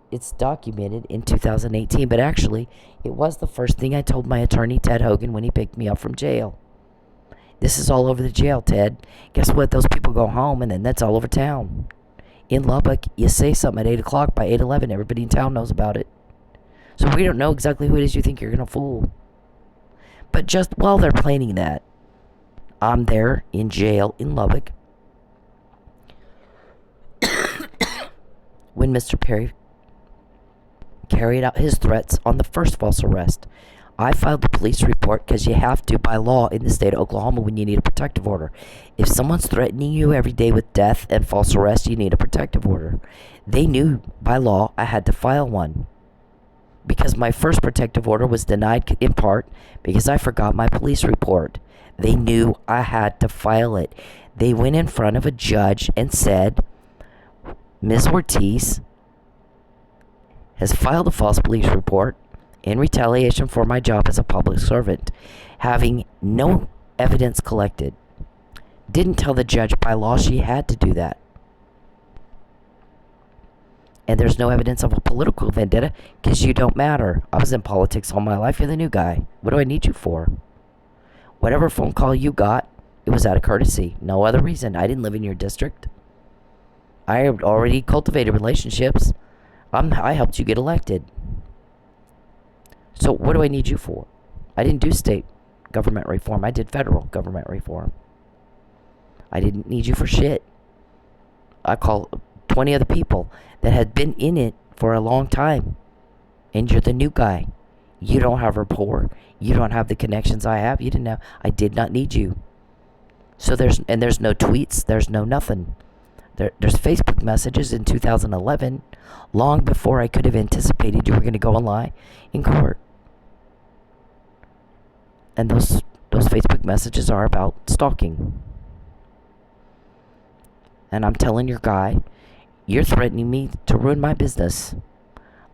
It's documented in 2018, but actually, it was the first thing I told my attorney, Ted Hogan, when he picked me up from jail. This is all over the jail, Ted. Guess what? Those people go home, and then that's all over town. In Lubbock, you say something at 8 o'clock, by 8:11, everybody in town knows about it. So we don't know exactly who it is you think you're going to fool. But just while they're planning that, I'm there in jail in Lubbock when Mr. Perry carried out his threats on the first false arrest. I filed a police report because you have to by law in the state of Oklahoma when you need a protective order. If someone's threatening you every day with death and false arrest, you need a protective order. They knew by law I had to file one because my first protective order was denied in part because I forgot my police report. They knew I had to file it. They went in front of a judge and said, Ms. Ortiz has filed a false police report in retaliation for my job as a public servant, having no evidence collected. Didn't tell the judge by law she had to do that. And there's no evidence of a political vendetta because you don't matter. I was in politics all my life. You're the new guy. What do I need you for? Whatever phone call you got, it was out of courtesy. No other reason. I didn't live in your district. I had already cultivated relationships. I helped you get elected. So what do I need you for? I didn't do state government reform. I did federal government reform. I didn't need you for shit. I called 20 other people that had been in it for a long time. And you're the new guy. You don't have rapport. You don't have the connections I have. You didn't have. I did not need you. So there's no tweets. There's no nothing. There's Facebook messages in 2011, long before I could have anticipated you were going to go and lie in court. And those Facebook messages are about stalking. And I'm telling your guy, you're threatening me to ruin my business.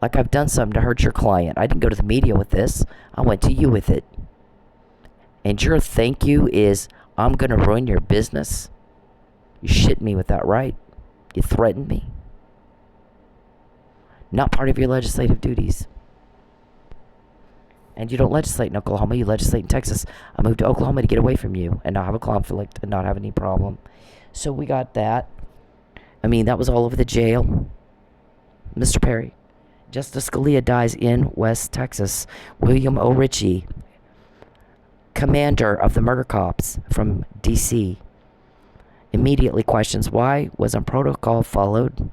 Like I've done something to hurt your client. I didn't go to the media with this. I went to you with it. And your thank you is, I'm going to ruin your business. You shit me with that, right? You threatened me. Not part of your legislative duties. And you don't legislate in Oklahoma, you legislate in Texas. I moved to Oklahoma to get away from you and not have a conflict and not have any problem. So we got that. I mean, that was all over the jail. Mr. Perry. Justice Scalia dies in West Texas. William O. Ritchie, commander of the murder cops from D.C., immediately questions why wasn't protocol followed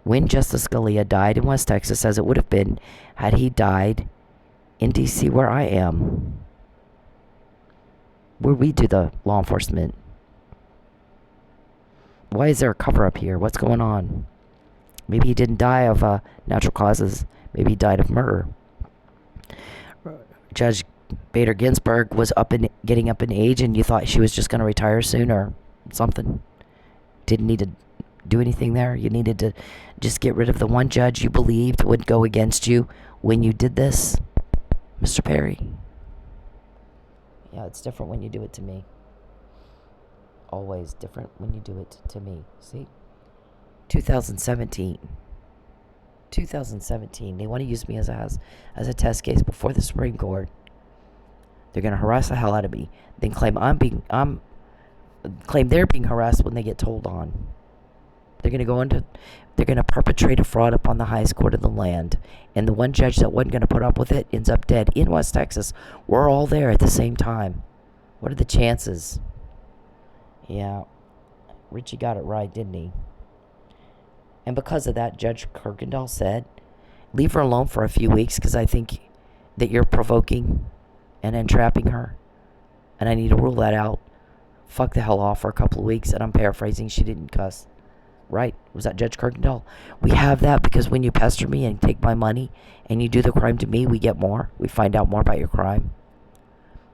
when Justice Scalia died in West Texas as it would have been had he died in D.C. where I am, where we do the law enforcement. Why is there a cover-up here? What's going on? Maybe he didn't die of natural causes. Maybe he died of murder. Judge Bader Ginsburg was getting up in age and you thought she was just going to retire soon or something. Didn't need to do anything there. You needed to just get rid of the one judge you believed would go against you when you did this, Mr. Perry. Yeah, it's different when you do it to me. Always different when you do it to me. See? 2017. They want to use me as a test case before the Supreme Court. They're going to harass the hell out of me. Then claim claim they're being harassed when they get told on. They're going to perpetrate a fraud upon the highest court of the land. And the one judge that wasn't going to put up with it ends up dead in West Texas. We're all there at the same time. What are the chances? Yeah, Richie got it right, didn't he? And because of that, Judge Kirkendall said, leave her alone for a few weeks because I think that you're provoking and entrapping her. And I need to rule that out. Fuck the hell off for a couple of weeks. And I'm paraphrasing, she didn't cuss. Right? Was that Judge Kirkendall? We have that because when you pester me and take my money and you do the crime to me, we get more. We find out more about your crime.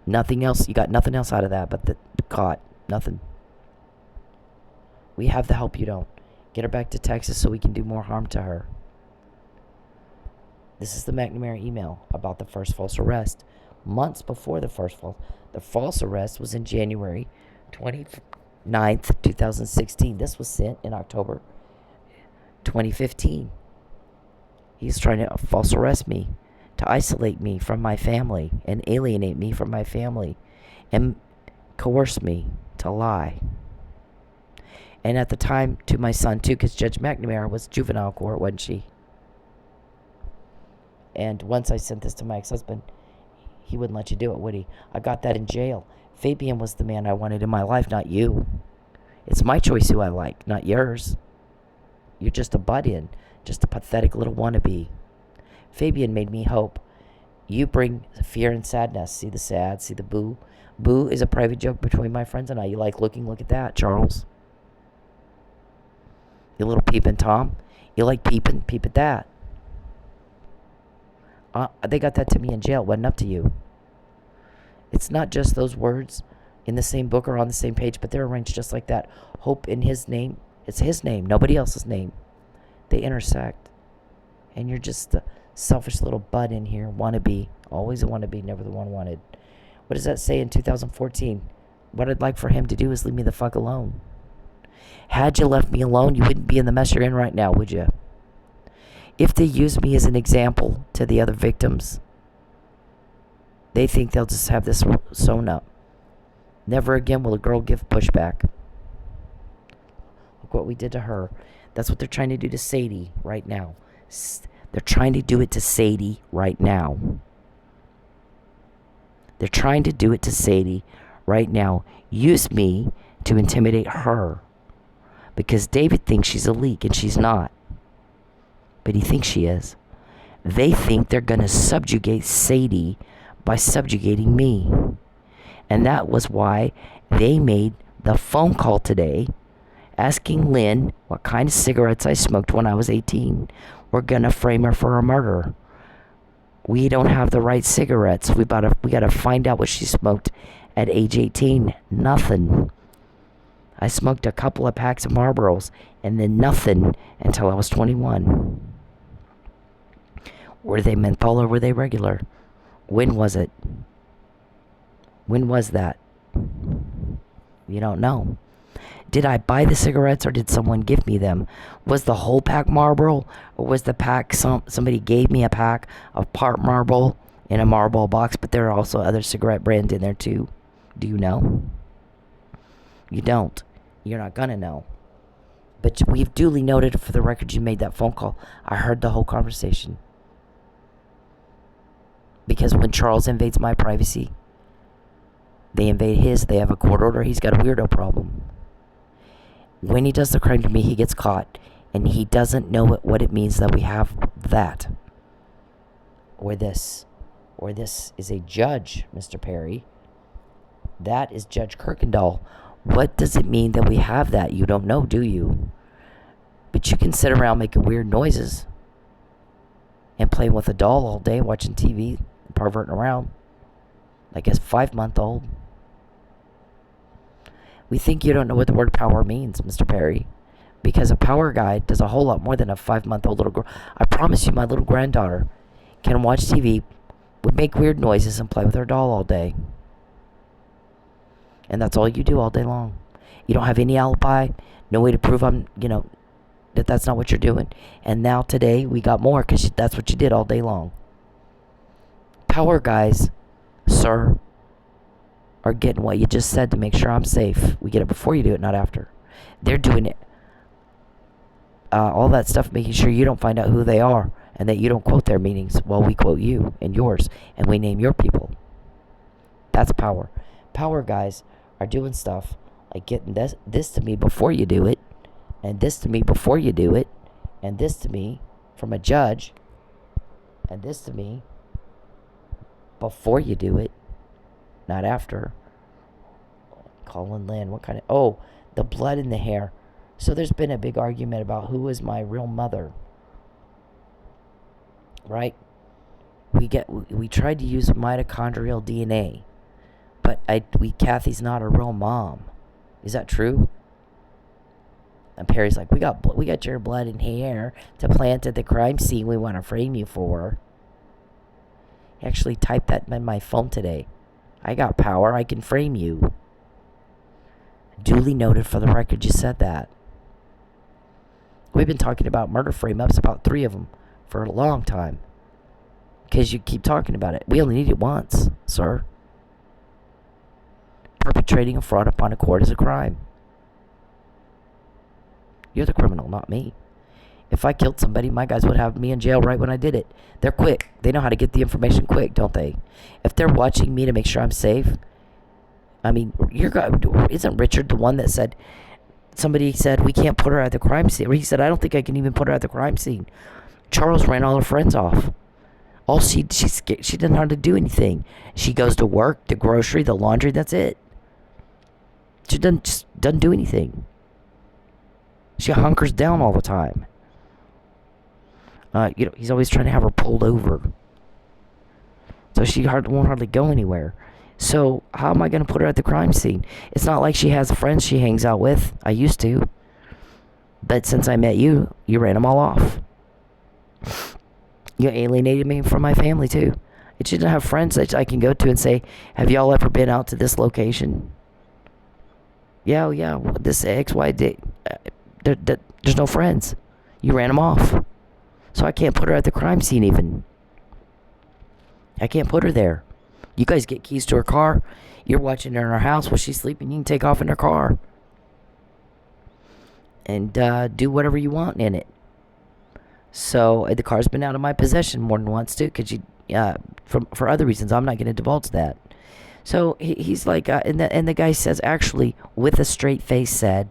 Nothing else. You got nothing else out of that but the caught. Nothing. We have the help you don't. Get her back to Texas so we can do more harm to her. This is the McNamara email about the first false arrest. Months before the false arrest was in January 29th, 2016. This was sent in October 2015. He's trying to false arrest me, to isolate me from my family and alienate me from my family and coerce me to lie. And at the time, to my son, too, because Judge McNamara was juvenile court, wasn't she? And once I sent this to my ex-husband, he wouldn't let you do it, would he? I got that in jail. Fabian was the man I wanted in my life, not you. It's my choice who I like, not yours. You're just a butt-in, just a pathetic little wannabe. Fabian made me hope. You bring fear and sadness. See the sad, see the boo. Boo is a private joke between my friends and I. You like looking? Look at that, Charles. You little peeping Tom. You like peeping? Peep at that. They got that to me in jail. Wasn't up to you. It's not just those words in the same book or on the same page, but they're arranged just like that. Hope in his name. It's his name, nobody else's name. They intersect. And you're just a selfish little bud in here. Wannabe. Always a wannabe, never the one wanted. What does that say in 2014? What I'd like for him to do is leave me the fuck alone. Had you left me alone, you wouldn't be in the mess you're in right now, would you? If they use me as an example to the other victims, they think they'll just have this sewn up. Never again will a girl give pushback. Look what we did to her. That's what they're trying to do to Sadie right now. They're trying to do it to Sadie right now. They're trying to do it to Sadie right now. Use me to intimidate her. Because David thinks she's a leak and she's not. But he thinks she is. They think they're going to subjugate Sadie by subjugating me. And that was why they made the phone call today asking Lynn what kind of cigarettes I smoked when I was 18. We're going to frame her for a murder. We don't have the right cigarettes. We got to find out what she smoked at age 18. Nothing. I smoked a couple of packs of Marlboros and then nothing until I was 21. Were they menthol or were they regular? When was it? When was that? You don't know. Did I buy the cigarettes or did someone give me them? Was the whole pack Marlboro or was the pack somebody gave me a pack of part Marlboro in a Marlboro box, but there are also other cigarette brands in there too? Do you know? You don't. You're not gonna know. But we've duly noted for the record you made that phone call. I heard the whole conversation. Because when Charles invades my privacy, they invade his. They have a court order. He's got a weirdo problem. When he does the crime to me, he gets caught. And he doesn't know what it means that we have that. Or this. Or this is a judge, Mr. Perry. That is Judge Kirkendall. What does it mean that we have that? You don't know, do you? But you can sit around making weird noises. And playing with a doll all day, watching TV, perverting around. Like a 5-month-old. We think you don't know what the word power means, Mr. Perry. Because a power guy does a whole lot more than a 5-month-old little girl. I promise you, my little granddaughter can watch TV, would make weird noises, and play with her doll all day. And that's all you do all day long. You don't have any alibi, no way to prove that that's not what you're doing. And now today, we got more because that's what you did all day long. Power guys, sir, are getting what you just said to make sure I'm safe. We get it before you do it, not after. They're doing it. All that stuff, making sure you don't find out who they are and that you don't quote their meetings while we quote you and yours and we name your people. That's power. Power guys are doing stuff like getting this to me before you do it, and this to me before you do it, and this to me from a judge, and this to me before you do it, not after. Colin Lynn, what kind of... Oh, the blood in the hair. So there's been a big argument about who is my real mother. Right? We tried to use mitochondrial DNA, but Kathy's not a real mom. Is that true? And Perry's like, we got your blood and hair to plant at the crime scene we want to frame you for. He actually typed that in my phone today. I got power, I can frame you. Duly noted for the record you said that. We've been talking about murder frame-ups, about 3 of them, for a long time. Because you keep talking about it. We only need it once, sir. Perpetrating a fraud upon a court is a crime. You're the criminal, not me. If I killed somebody, my guys would have me in jail right when I did it. They're quick. They know how to get the information quick, don't they? If they're watching me to make sure I'm safe, I mean, isn't Richard the one that said, somebody said, we can't put her at the crime scene? Or he said, I don't think I can even put her at the crime scene. Charles ran all her friends off. All she didn't know how to do anything. She goes to work, the grocery, the laundry, that's it. She doesn't do anything. She hunkers down all the time. He's always trying to have her pulled over. So she won't hardly go anywhere. So how am I going to put her at the crime scene? It's not like she has friends she hangs out with. I used to. But since I met you, you ran them all off. You alienated me from my family too. She didn't have friends that I can go to and say, have y'all ever been out to this location? Yeah, this XY, there's no friends. You ran them off. So I can't put her at the crime scene even. I can't put her there. You guys get keys to her car. You're watching her in her house while she's sleeping. You can take off in her car. And do whatever you want in it. So the car's been out of my possession more than once too. Because for other reasons, I'm not going to divulge that. So he's like, and the guy says, actually, with a straight face said,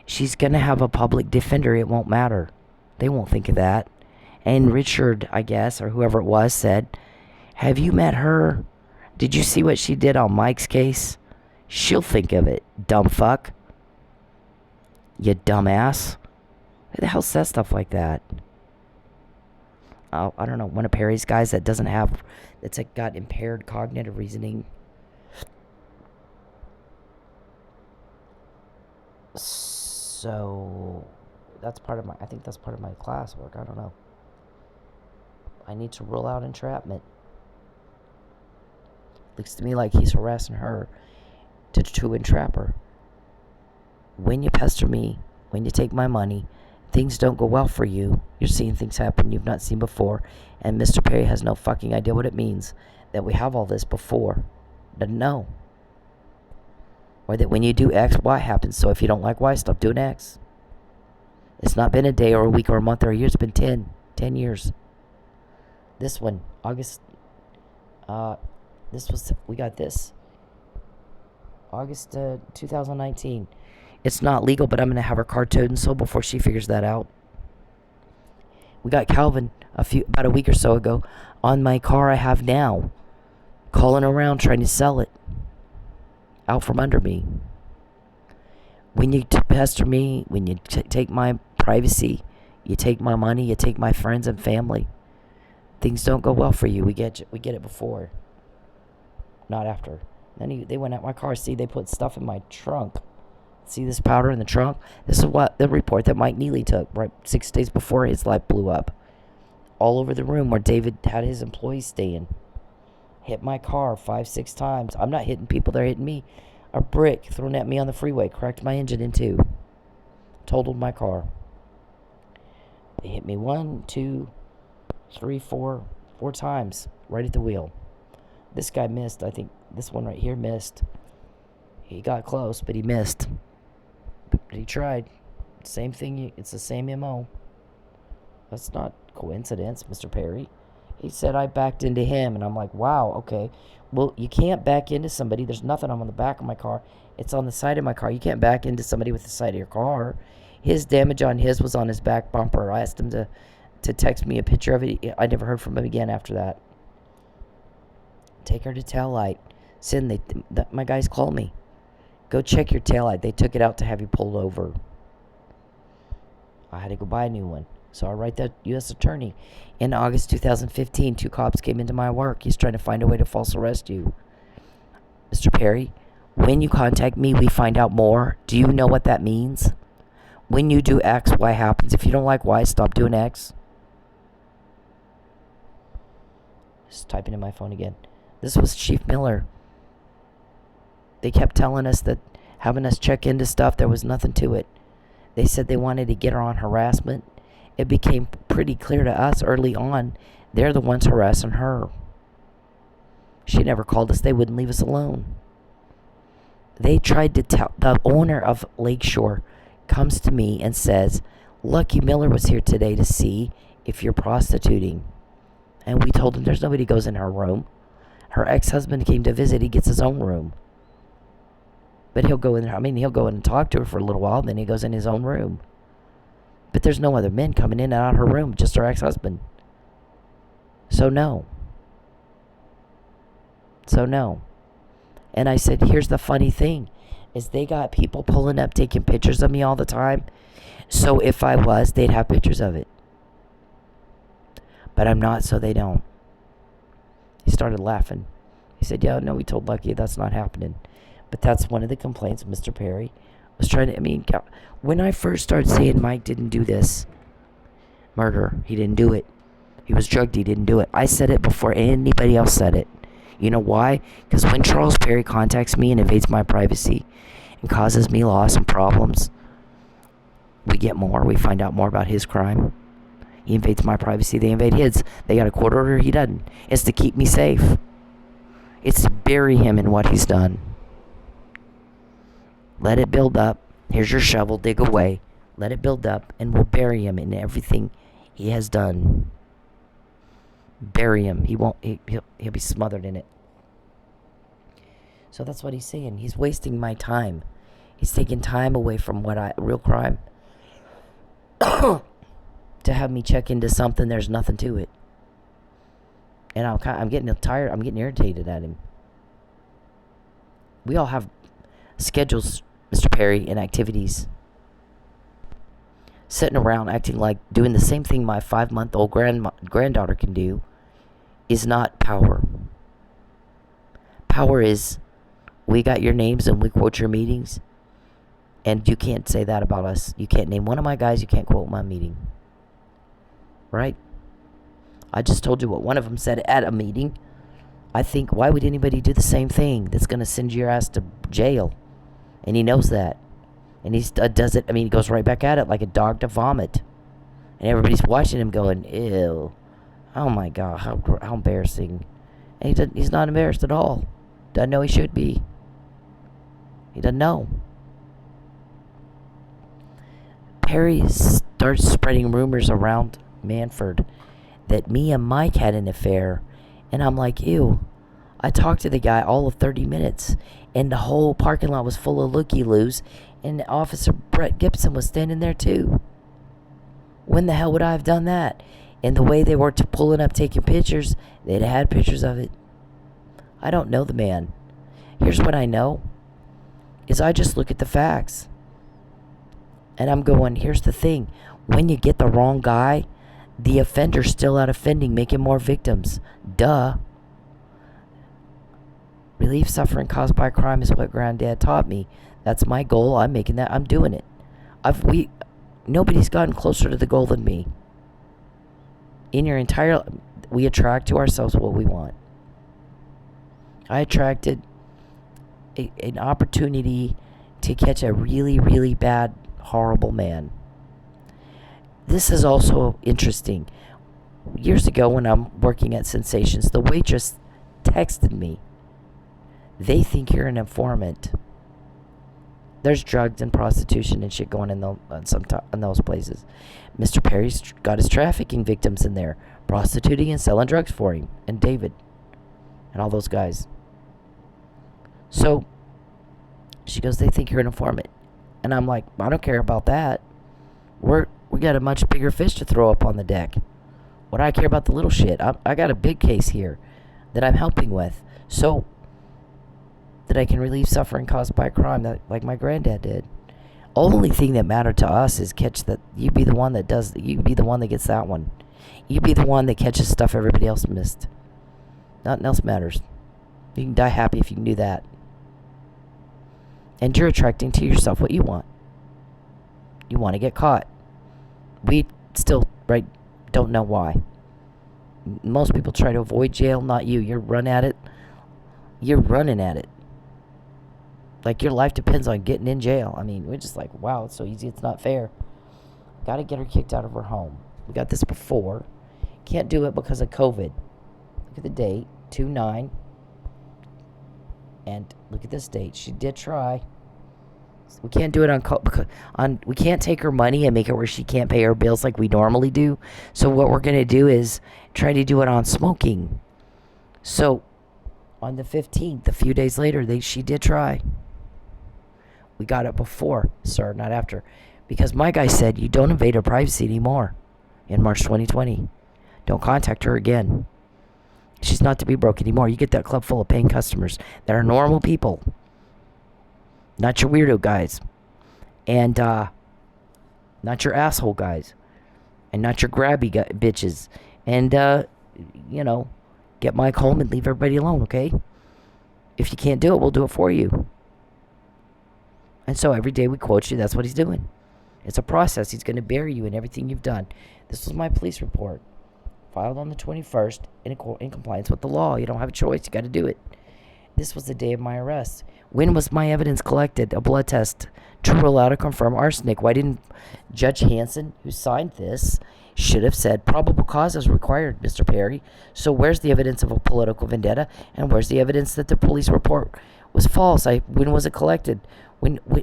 she's going to have a public defender. It won't matter. They won't think of that. And Richard, I guess, or whoever it was, said, have you met her? Did you see what she did on Mike's case? She'll think of it, dumb fuck. You dumbass. Who the hell says stuff like that? I don't know. One of Perry's guys that's got impaired cognitive reasoning. So I think that's part of my classwork. I don't know. I need to rule out entrapment. Looks to me like he's harassing her to entrap her. When you pester me, when you take my money, things don't go well for you. You're seeing things happen you've not seen before. And Mr. Perry has no fucking idea what it means that we have all this before. Doesn't know. Or that when you do X, Y happens. So if you don't like Y, stop doing X. It's not been a day or a week or a month or a year. It's been 10 years. This one, August, we got this. August 2019. It's not legal, but I'm going to have her car towed and sold before she figures that out. We got Calvin about a week or so ago on my car I have now, calling around trying to sell it out from under me. When you pester me, when you take my privacy, you take my money, you take my friends and family, things don't go well for you. We get it before. not after. Then they went at my car. See, they put stuff in my trunk. See this powder in the trunk? This is what the report that Mike Neely took right 6 days before his life blew up. All over the room where David had his employees staying. Hit my car 5-6 times. I'm not hitting people, they're hitting me. A brick thrown at me on the freeway cracked my engine in two. Totaled my car. They hit me 1, 2, 3, 4 times right at the wheel. This guy missed. I think this one right here missed. He got close, but he missed. But he tried. Same thing. It's the same MO. That's not coincidence, Mr. Perry. He said I backed into him, and I'm like, wow, okay. Well, you can't back into somebody. There's nothing on the back of my car. It's on the side of my car. You can't back into somebody with the side of your car. His damage on his was on his back bumper. I asked him to text me a picture of it. I never heard from him again after that. Take her to taillight. My guys called me. Go check your taillight. They took it out to have you pulled over. I had to go buy a new one. So I write that U.S. attorney. In August 2015, 2 cops came into my work. He's trying to find a way to false arrest you. Mr. Perry, when you contact me, we find out more. Do you know what that means? When you do X, Y happens. If you don't like Y, stop doing X. Just typing in my phone again. This was Chief Miller. They kept telling us that having us check into stuff, there was nothing to it. They said they wanted to get her on harassment. It became pretty clear to us early on, they're the ones harassing her. She never called us. They wouldn't leave us alone. They tried to tell, the owner of Lakeshore comes to me and says, Lucky Miller was here today to see if you're prostituting. And we told him there's nobody goes in her room. Her ex-husband came to visit. He gets his own room. But he'll go in there. He'll go in and talk to her for a little while, then he goes in his own room. But there's no other men coming in and out of her room, just her ex-husband. So no. And I said, here's the funny thing, is they got people pulling up, taking pictures of me all the time. So if I was, they'd have pictures of it. But I'm not, so they don't. He started laughing. He said, yeah, no, we told Lucky that's not happening. But that's one of the complaints, Mr. Perry. Was trying to, when I first started saying Mike didn't do this murder, he didn't do it. He was drugged, he didn't do it. I said it before anybody else said it. You know why? Because when Charles Perry contacts me and invades my privacy and causes me loss and problems, we find out more about his crime. He invades my privacy, they invade his. They got a court order, he doesn't. It's to keep me safe. It's to bury him in what he's done. Let it build up. Here's your shovel, dig away. Let it build up, and we'll bury him in everything he has done. Bury him. He'll be smothered in it. So that's what he's saying. He's wasting my time. He's taking time away from real crime. To have me check into something, there's nothing to it. And I'm getting tired. I'm getting irritated at him. We all have schedules, Mr. Perry, and activities. Sitting around acting like doing the same thing my 5-month-old granddaughter can do is not power. Power is, we got your names and we quote your meetings, and you can't say that about us. You can't name one of my guys, you can't quote my meeting. Right? I just told you what one of them said at a meeting. I think, why would anybody do the same thing that's going to send your ass to jail? And he knows that. And he does it, he goes right back at it like a dog to vomit. And everybody's watching him going, ew. Oh my God, how embarrassing. And he's not embarrassed at all. Doesn't know he should be. He doesn't know. Perry starts spreading rumors around Manford that me and Mike had an affair. And I'm like, ew. I talked to the guy all of 30 minutes. And the whole parking lot was full of looky-loos. And Officer Brett Gibson was standing there too. When the hell would I have done that? And the way they were pulling up, taking pictures, they'd have had pictures of it. I don't know the man. Here's what I know. Is I just look at the facts. And I'm going, here's the thing. When you get the wrong guy, the offender's still out offending, making more victims. Duh. Relieve suffering caused by crime is what Granddad taught me. That's my goal. I'm making that. I'm doing it. Nobody's gotten closer to the goal than me. We attract to ourselves what we want. I attracted an opportunity to catch a really, really bad, horrible man. This is also interesting. Years ago when I'm working at Sensations, the waitress texted me. They think you're an informant. There's drugs and prostitution and shit going in those places. Mr. Perry's got his trafficking victims in there, prostituting and selling drugs for him, and David, and all those guys. So, she goes, they think you're an informant. And I'm like, I don't care about that. We got a much bigger fish to throw up on the deck. What do I care about the little shit? I got a big case here that I'm helping with. So, that I can relieve suffering caused by crime, like my granddad did. Only thing that mattered to us is you be the one that gets that one. You be the one that catches stuff everybody else missed. Nothing else matters. You can die happy if you can do that. And you're attracting to yourself what you want. You want to get caught. We still, don't know why. Most people try to avoid jail, not you. You're running at it. Like your life depends on getting in jail. I mean, we're just like, wow, it's so easy, it's not fair. Got to get her kicked out of her home. We got this before. Can't do it because of COVID. Look at the date, 2/9. And look at this date. She did try. We can't do it we can't take her money and make it where she can't pay her bills like we normally do. So what we're going to do is try to do it on smoking. So on the 15th, a few days later, she did try. We got it before, sir, not after. Because my guy said, you don't invade her privacy anymore in March 2020. Don't contact her again. She's not to be broke anymore. You get that club full of paying customers that are normal people. Not your weirdo guys. And not your asshole guys. And not your grabby bitches. And, get Mike home and leave everybody alone, okay? If you can't do it, we'll do it for you. And so every day we quote you, that's what he's doing. It's a process. He's going to bury you in everything you've done. This was my police report. Filed on the 21st in compliance with the law. You don't have a choice. You got to do it. This was the day of my arrest. When was my evidence collected? A blood test to rule out or confirm arsenic. Why didn't Judge Hanson, who signed this, should have said probable cause is required, Mr. Perry. So where's the evidence of a political vendetta? And where's the evidence that the police report was false? When was it collected?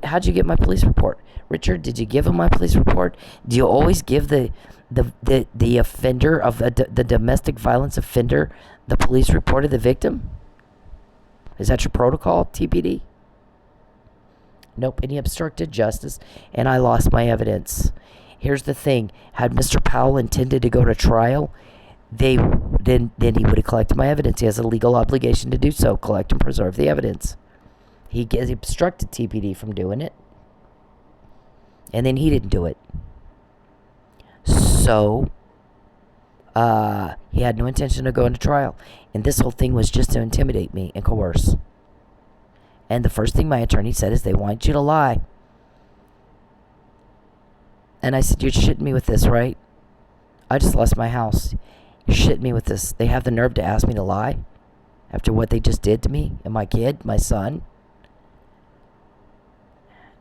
How'd you get my police report? Richard, did you give him my police report? Do you always give the offender of the domestic violence offender the police report of the victim? Is that your protocol, TPD? Nope, and he obstructed justice, and I lost my evidence. Here's the thing. Had Mr. Powell intended to go to trial, then he would have collected my evidence. He has a legal obligation to do so, collect and preserve the evidence. He obstructed TPD from doing it, and then he didn't do it. So, he had no intention of going to trial. And this whole thing was just to intimidate me and coerce. And the first thing my attorney said is they want you to lie. And I said, you're shitting me with this, right? I just lost my house. You're shitting me with this. They have the nerve to ask me to lie after what they just did to me and my kid, my son.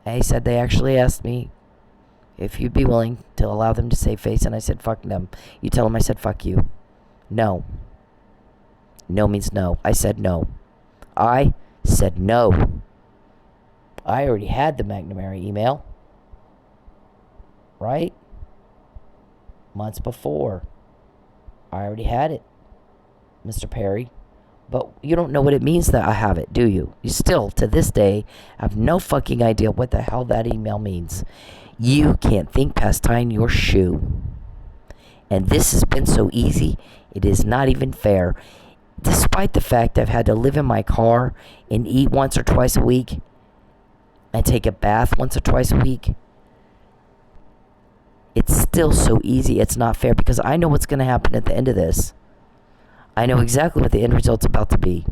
And he said they actually asked me if you'd be willing to allow them to save face. And I said, fuck them. You tell them I said, fuck you. No. No means no. I said no. I said no. I already had the McNamara email. Right? Months before. I already had it, Mr. Perry. But you don't know what it means that I have it, do you? You still, to this day, have no fucking idea what the hell that email means. You can't think past tying your shoe. And this has been so easy, it is not even fair. Despite the fact I've had to live in my car and eat once or twice a week and take a bath once or twice a week, it's still so easy. It's not fair because I know what's going to happen at the end of this. I know exactly what the end result's about to be.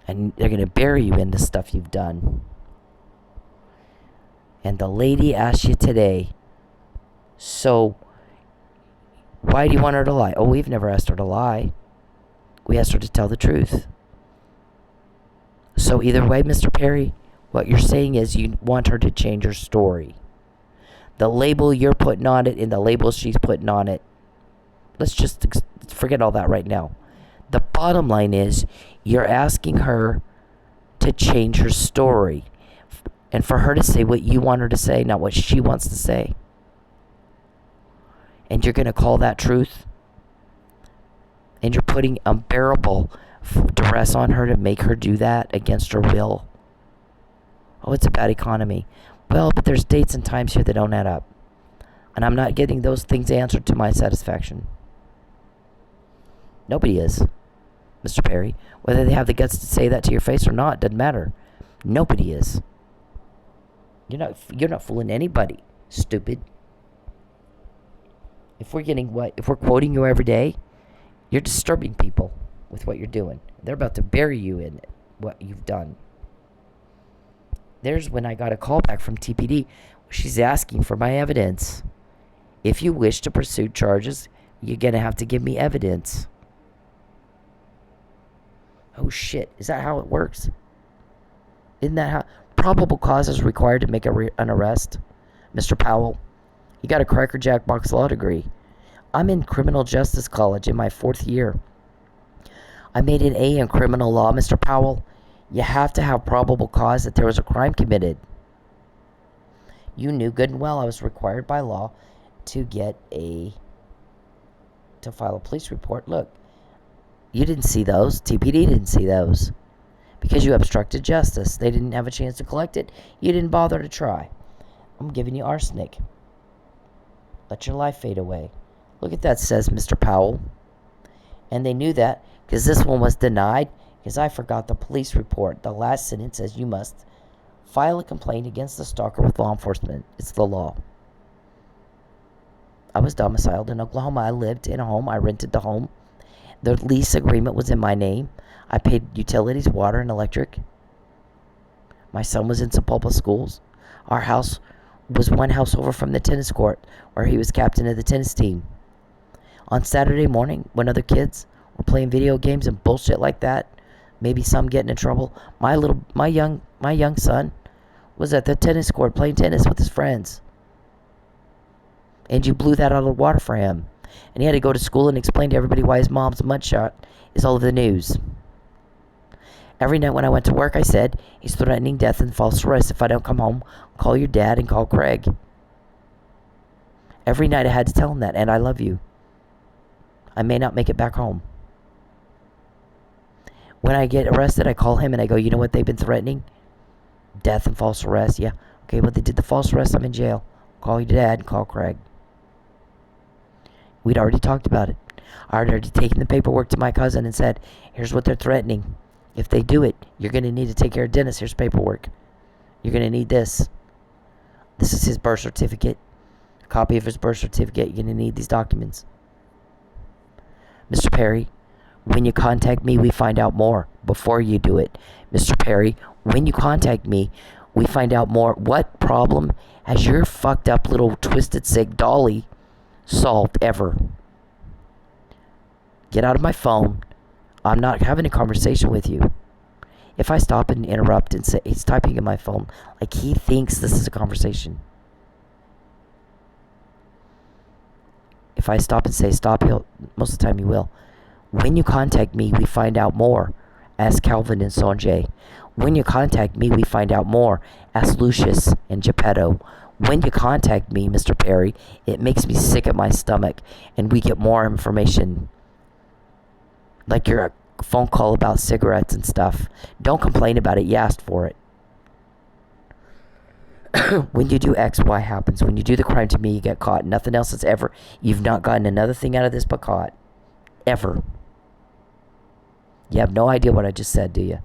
And they're going to bury you in the stuff you've done. And the lady asked you today, so why do you want her to lie? Oh, we've never asked her to lie. We asked her to tell the truth. So either way, Mr. Perry, what you're saying is you want her to change her story. The label you're putting on it and the label she's putting on it, let's just forget all that right now. The bottom line is you're asking her to change her story and for her to say what you want her to say, not what she wants to say. And you're going to call that truth? And you're putting unbearable duress on her to make her do that against her will? Oh, it's a bad economy. Well, but there's dates and times here that don't add up. And I'm not getting those things answered to my satisfaction. Nobody is, Mr. Perry. Whether they have the guts to say that to your face or not, doesn't matter. Nobody is. You're not fooling anybody, stupid. If we're quoting you every day, you're disturbing people with what you're doing. They're about to bury you in what you've done. There's when I got a call back from TPD. She's asking for my evidence. If you wish to pursue charges, you're going to have to give me evidence. Oh shit, is that how it works? Isn't that how... Probable cause is required to make an arrest? Mr. Powell, you got a Cracker Jack box law degree. I'm in criminal justice college in my 4th year. I made an A in criminal law, Mr. Powell. You have to have probable cause that there was a crime committed. You knew good and well I was required by law to file a police report. Look, you didn't see those. TPD didn't see those. Because you obstructed justice. They didn't have a chance to collect it. You didn't bother to try. I'm giving you arsenic. Let your life fade away. Look at that, says Mr. Powell. And they knew that because this one was denied because I forgot the police report. The last sentence says you must file a complaint against the stalker with law enforcement. It's the law. I was domiciled in Oklahoma. I lived in a home. I rented the home. The lease agreement was in my name. I paid utilities, water, and electric. My son was in Sepulpa schools. Our house was one house over from the tennis court where he was captain of the tennis team. On Saturday morning, when other kids were playing video games and bullshit like that, maybe some getting in trouble, my young son was at the tennis court playing tennis with his friends. And you blew that out of the water for him. And he had to go to school and explain to everybody why his mom's mugshot is all over the news. Every night when I went to work, I said, he's threatening death and false arrest. If I don't come home, call your dad and call Craig. Every night I had to tell him that, and I love you. I may not make it back home. When I get arrested, I call him and I go, you know what they've been threatening? Death and false arrest. Yeah. Okay, well, they did the false arrest. I'm in jail. Call your dad and call Craig. We'd already talked about it. I'd already taken the paperwork to my cousin and said, here's what they're threatening. If they do it, you're going to need to take care of Dennis. Here's paperwork. You're going to need this. This is his birth certificate. A copy of his birth certificate. You're going to need these documents. Mr. Perry, when you contact me, we find out more before you do it. Mr. Perry, when you contact me, we find out more. What problem has your fucked up little twisted sick dolly solved ever? Get out of my phone. I'm not having a conversation with you. If I stop and interrupt and say, he's typing in my phone, like he thinks this is a conversation. If I stop and say stop, most of the time he will. When you contact me, we find out more. Ask Calvin and Sanjay. When you contact me, we find out more. Ask Lucius and Geppetto. When you contact me, Mr. Perry, it makes me sick at my stomach, and we get more information. Like your phone call about cigarettes and stuff. Don't complain about it. You asked for it. When you do X, Y happens. When you do the crime to me, you get caught. Nothing else has ever... You've not gotten another thing out of this but caught. Ever. You have no idea what I just said, do you?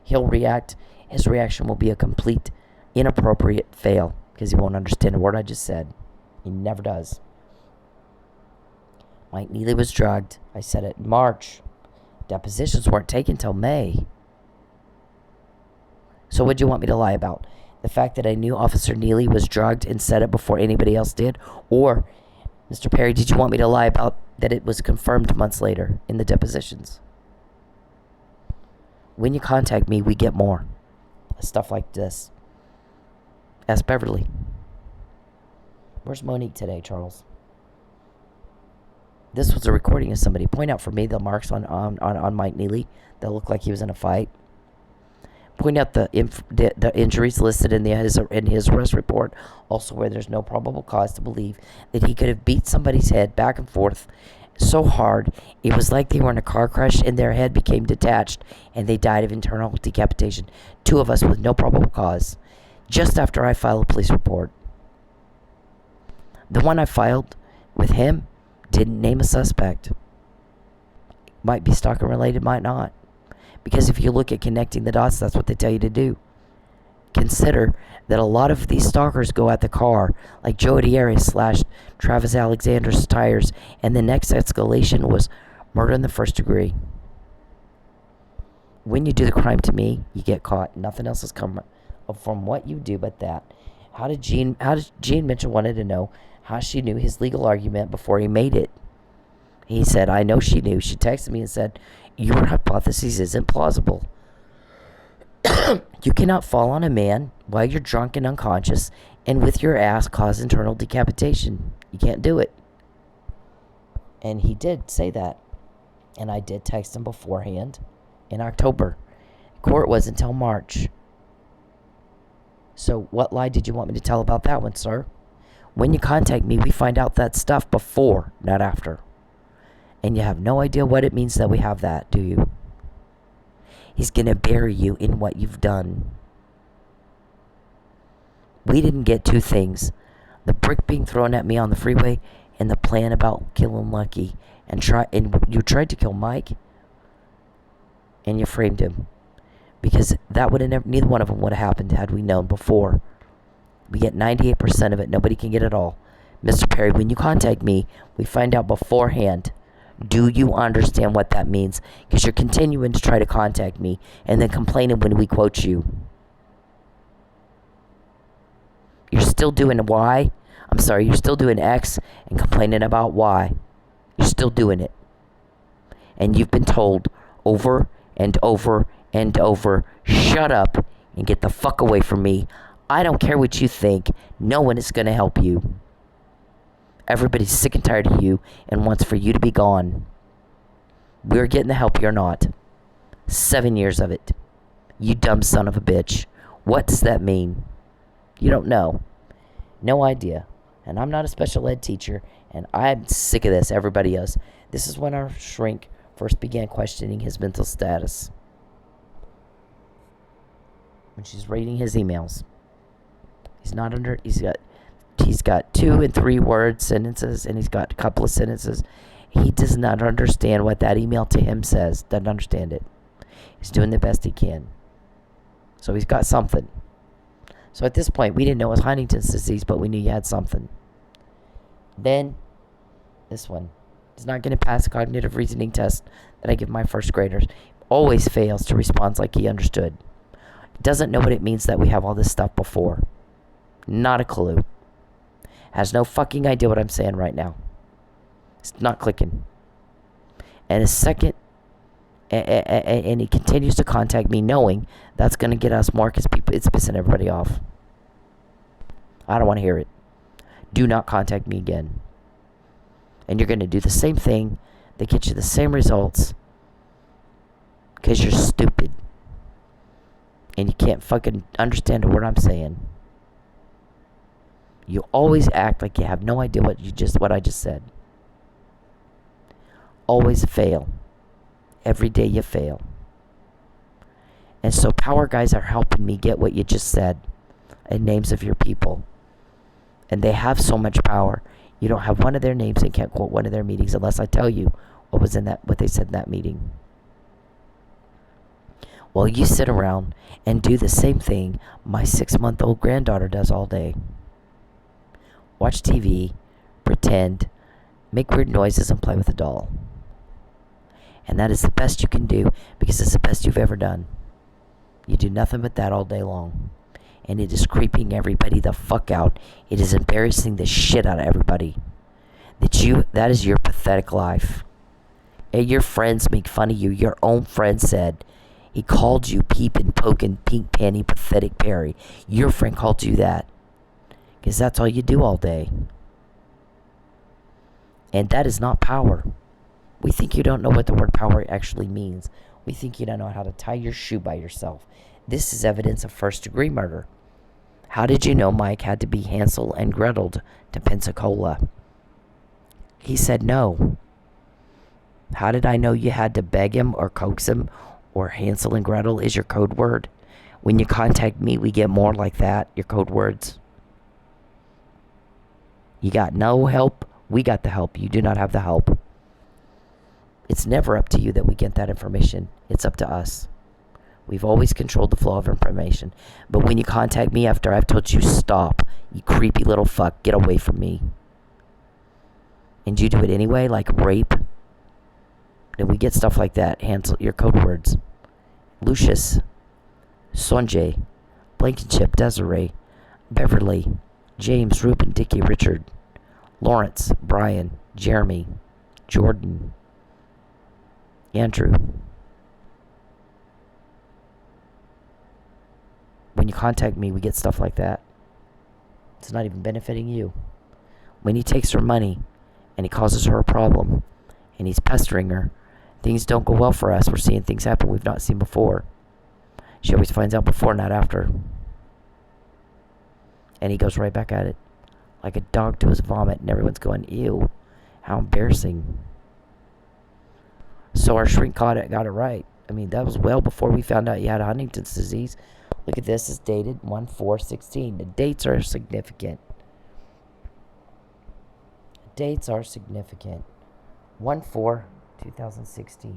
He'll react. His reaction will be a complete inappropriate fail. Because he won't understand a word I just said. He never does. Mike Neely was drugged. I said it in March. Depositions weren't taken till May. So what do you want me to lie about? The fact that I knew Officer Neely was drugged and said it before anybody else did? Or, Mr. Perry, did you want me to lie about that it was confirmed months later in the depositions? When you contact me, we get more. Stuff like this. Ask Beverly. Where's Monique today, Charles? This was a recording of somebody. Point out for me the marks on Mike Neely that looked like he was in a fight. Point out the injuries listed in his arrest report, also where there's no probable cause to believe that he could have beat somebody's head back and forth so hard it was like they were in a car crash and their head became detached and they died of internal decapitation. 2 of us with no probable cause. Just after I filed a police report. The one I filed with him didn't name a suspect. Might be stalker related, might not. Because if you look at connecting the dots, that's what they tell you to do. Consider that a lot of these stalkers go at the car, like Joe Dieri slashed Travis Alexander's tires, and the next escalation was murder in the first degree. When you do the crime to me, you get caught. Nothing else has come from what you do but that. How did Gene Mitchell wanted to know how she knew his legal argument before he made it? He said, I know she knew. She texted me and said, your hypothesis isn't plausible. You cannot fall on a man while you're drunk and unconscious and with your ass cause internal decapitation. You can't do it. And he did say that. And I did text him beforehand in October. Court was until March. So what lie did you want me to tell about that one, sir? When you contact me, we find out that stuff before, not after. And you have no idea what it means that we have that, do you? He's going to bury you in what you've done. We didn't get 2 things. The brick being thrown at me on the freeway and the plan about killing Lucky. And you tried to kill Mike. And you framed him. Because that would have neither one of them would have happened had we known before. We get 98% of it. Nobody can get it all. Mr. Perry, when you contact me, we find out beforehand. Do you understand what that means? Because you're continuing to try to contact me and then complaining when we quote you. You're still doing Y. I'm sorry, you're still doing X and complaining about Y. You're still doing it. And you've been told over and over and over, shut up and get the fuck away from me. I don't care what you think. No one is going to help you. Everybody's sick and tired of you and wants for you to be gone. We're getting the help you're not. 7 years of it. You dumb son of a bitch. What does that mean? You don't know. No idea. And I'm not a special ed teacher, and I'm sick of this. Everybody is. This is when our shrink first began questioning his mental status. When she's reading his emails. He's got 2 and 3 word sentences, and he's got a couple of sentences. He does not understand what that email to him says. Doesn't understand it. He's doing the best he can. So he's got something. So at this point, we didn't know it was Huntington's disease, but we knew you had something. Then, this one. He's not going to pass the cognitive reasoning test that I give my first graders. Always fails to respond like he understood. Doesn't know what it means that we have all this stuff before. Not a clue. Has no fucking idea what I'm saying right now. It's not clicking. And his second, and he continues to contact me knowing that's going to get us more because it's pissing everybody off. I don't want to hear it. Do not contact me again. And you're going to do the same thing that gets you the same results because you're stupid. And you can't fucking understand a word I'm saying. You always act like you have no idea what I just said. Always fail. Every day you fail. And so power guys are helping me get what you just said and names of your people. And they have so much power. You don't have one of their names and can't quote one of their meetings unless I tell you what they said in that meeting. Well, you sit around and do the same thing my 6-month-old granddaughter does all day. Watch TV, pretend, make weird noises, and play with a doll. And that is the best you can do because it's the best you've ever done. You do nothing but that all day long. And it is creeping everybody the fuck out. It is embarrassing the shit out of everybody. That is your pathetic life. And your friends make fun of you. Your own friend said, he called you peeping, poking, pink panty, pathetic Perry. Your friend called you that. Because that's all you do all day. And that is not power. We think you don't know what the word power actually means. We think you don't know how to tie your shoe by yourself. This is evidence of first-degree murder. How did you know Mike had to be Hansel and Gretel to Pensacola? He said no. How did I know you had to beg him or coax him, or Hansel and Gretel is your code word? When you contact me, we get more like that, your code words. You got no help, we got the help. You do not have the help. It's never up to you that we get that information. It's up to us. We've always controlled the flow of information. But when you contact me after I've told you stop, you creepy little fuck, get away from me. And you do it anyway, like rape. Then we get stuff like that. Hansel, your code words. Lucius, Sonjay, Blankenship, Desiree, Beverly, James, Ruben, Dickie, Richard, Lawrence, Brian, Jeremy, Jordan, Andrew. When you contact me, we get stuff like that. It's not even benefiting you. When he takes her money and he causes her a problem and he's pestering her, things don't go well for us. We're seeing things happen we've not seen before. She always finds out before, not after. And he goes right back at it. Like a dog to his vomit, and everyone's going, ew, how embarrassing. So our shrink got it right. I mean, that was well before we found out you had Huntington's disease. Look at this, it's dated 1/4/16. The dates are significant. Dates are significant. 1/4/2016.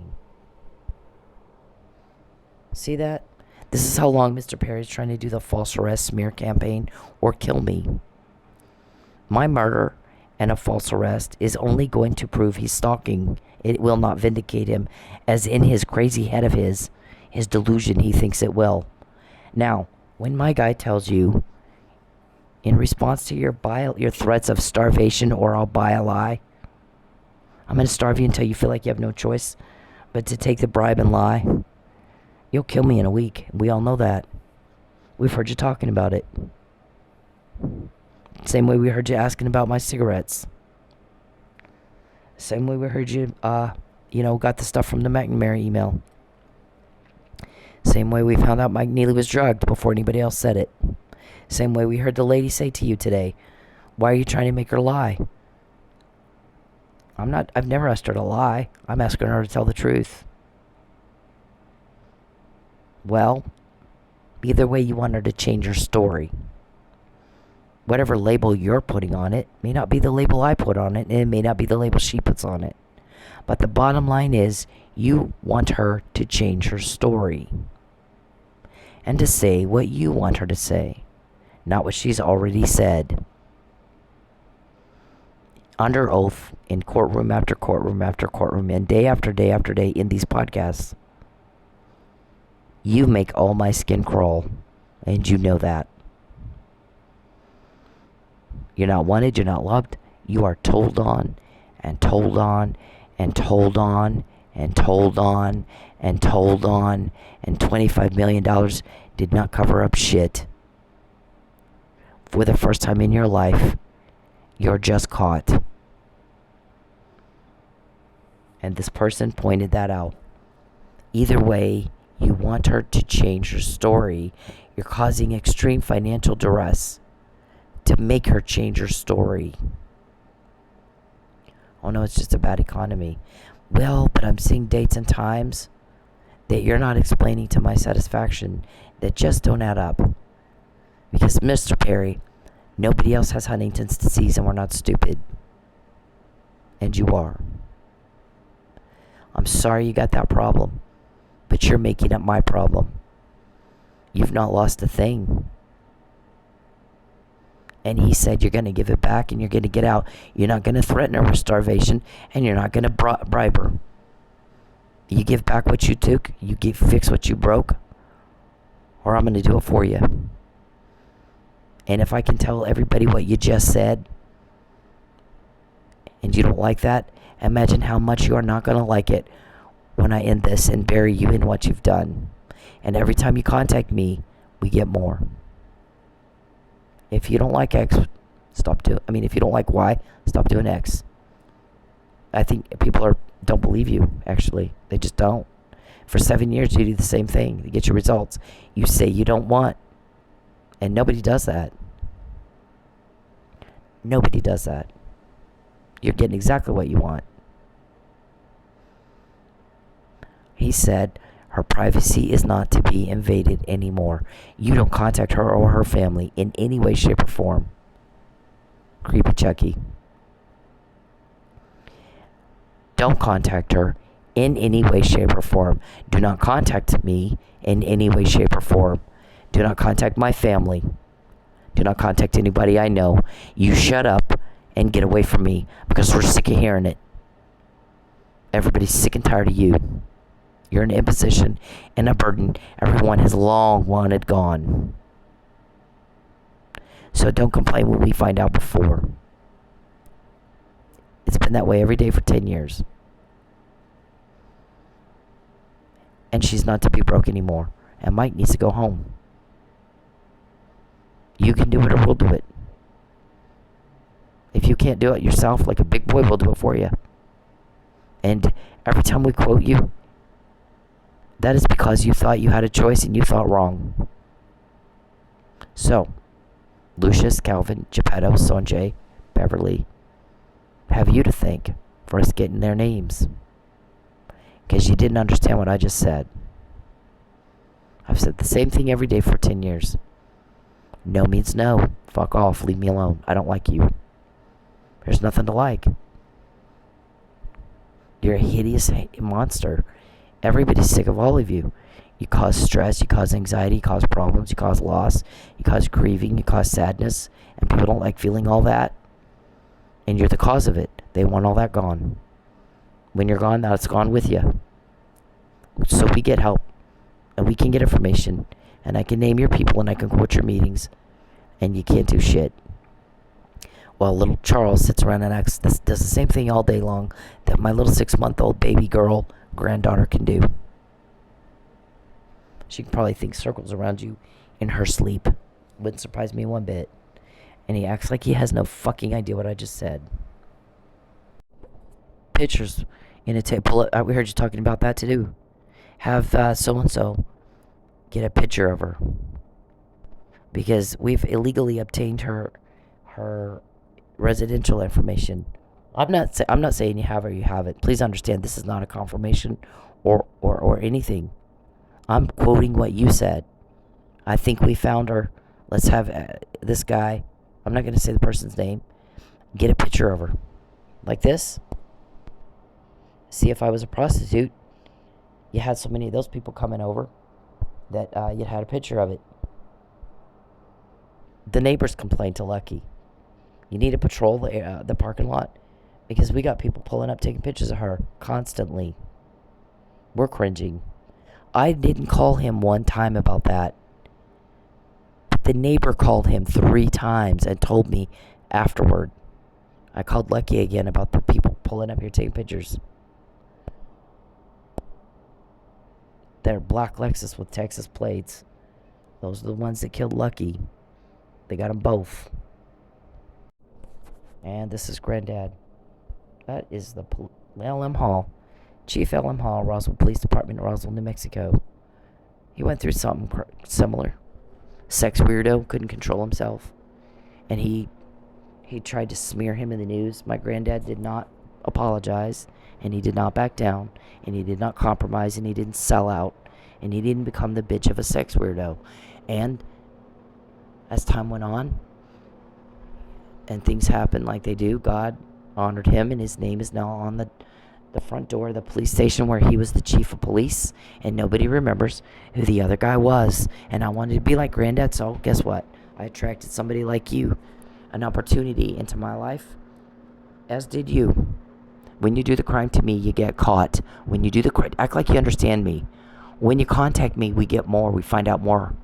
See that? This is how long Mr. Perry is trying to do the false arrest smear campaign or kill me. My murder and a false arrest is only going to prove he's stalking. It will not vindicate him, as in his crazy head of his delusion, he thinks it will. Now, when my guy tells you, in response to your threats of starvation or I'll buy a lie, I'm going to starve you until you feel like you have no choice but to take the bribe and lie, you'll kill me in a week. We all know that. We've heard you talking about it. Same way we heard you asking about my cigarettes. Same way we heard you, got the stuff from the McNamara email. Same way we found out Mike Neely was drugged before anybody else said it. Same way we heard the lady say to you today, why are you trying to make her lie? I've never asked her to lie. I'm asking her to tell the truth. Well, either way you want her to change her story. Whatever label you're putting on it may not be the label I put on it, and it may not be the label she puts on it. But the bottom line is, you want her to change her story. And to say what you want her to say, not what she's already said. Under oath, in courtroom after courtroom after courtroom, and day after day after day in these podcasts, you make all my skin crawl, and you know that. You're not wanted, you're not loved. You are told on, and told on, and told on, and told on, and told on, and $25 million did not cover up shit. For the first time in your life, you're just caught. And this person pointed that out. Either way, you want her to change her story. You're causing extreme financial duress to make her change her story. Oh no, it's just a bad economy. Well, but I'm seeing dates and times that you're not explaining to my satisfaction that just don't add up. Because, Mr. Perry, nobody else has Huntington's disease and we're not stupid. And you are. I'm sorry you got that problem, but you're making up my problem. You've not lost a thing. And he said you're going to give it back and you're going to get out. You're not going to threaten her with starvation, and you're not going to bribe her. You give back what you took. You fix what you broke. or I'm going to do it for you. And if I can tell everybody what you just said, and you don't like that, imagine how much you are not going to like it when I end this and bury you in what you've done. And every time you contact me, we get more. If you don't like X, if you don't like Y, stop doing X. I think people don't believe you, actually. They just don't. For 7 years, you do the same thing to get your results. You say you don't want, and nobody does that. Nobody does that. You're getting exactly what you want. He said her privacy is not to be invaded anymore. You don't contact her or her family in any way, shape, or form. Creepy Chucky. Don't contact her in any way, shape, or form. Do not contact me in any way, shape, or form. Do not contact my family. Do not contact anybody I know. You shut up and get away from me, because we're sick of hearing it. Everybody's sick and tired of you. You're an imposition and a burden everyone has long wanted gone. So don't complain when we find out before. It's been that way every day for 10 years. And she's not to be broke anymore. And Mike needs to go home. You can do it or we'll do it. If you can't do it yourself, like a big boy, we'll do it for you. And every time we quote you, that is because you thought you had a choice and you thought wrong. So, Lucius, Calvin, Geppetto, Sanjay, Beverly, have you to thank for us getting their names. Because you didn't understand what I just said. I've said the same thing every day for 10 years. No means no. Fuck off. Leave me alone. I don't like you. There's nothing to like. You're a hideous monster. Everybody's sick of all of you. You cause stress, you cause anxiety, you cause problems, you cause loss, you cause grieving, you cause sadness, and people don't like feeling all that. And you're the cause of it. They want all that gone. When you're gone, that's gone with you. So we get help, and we can get information, and I can name your people, and I can quote your meetings, and you can't do shit. Well, little Charles sits around and does the same thing all day long that my little 6-month-old baby girl granddaughter can do. She can probably think circles around you in her sleep. Wouldn't surprise me one bit. And he acts like he has no fucking idea what I just said. Pictures in a table. We heard you talking about that too. Have so-and-so get a picture of her. Because we've illegally obtained her residential information. I'm not saying you have or you haven't. Please understand, this is not a confirmation or anything. I'm quoting what you said. I think we found her. Let's have this guy, I'm not going to say the person's name, get a picture of her. Like this. See, if I was a prostitute, you had so many of those people coming over that you had a picture of it. The neighbors complained to Lucky. You need to patrol the parking lot, because we got people pulling up taking pictures of her constantly. We're cringing. I didn't call him one time about that. But the neighbor called him 3 times and told me afterward. I called Lucky again about the people pulling up here taking pictures. They're black Lexus with Texas plates. Those are the ones that killed Lucky. They got them both. And this is Granddad. That is the L.M. Hall. Chief L.M. Hall, Roswell Police Department, Roswell, New Mexico. He went through something similar. Sex weirdo, couldn't control himself. And he tried to smear him in the news. My granddad did not apologize. And he did not back down. And he did not compromise. And he didn't sell out. And he didn't become the bitch of a sex weirdo. And as time went on, and things happened like they do, God honored him, and his name is now on the front door of the police station where he was the chief of police, and nobody remembers who the other guy was. And I wanted to be like Granddad, so guess what? I attracted somebody like you, an opportunity into my life, as did you. When you do the crime to me, you get caught. When you do the crime, act like you understand me. When you contact me, we get more. We find out more.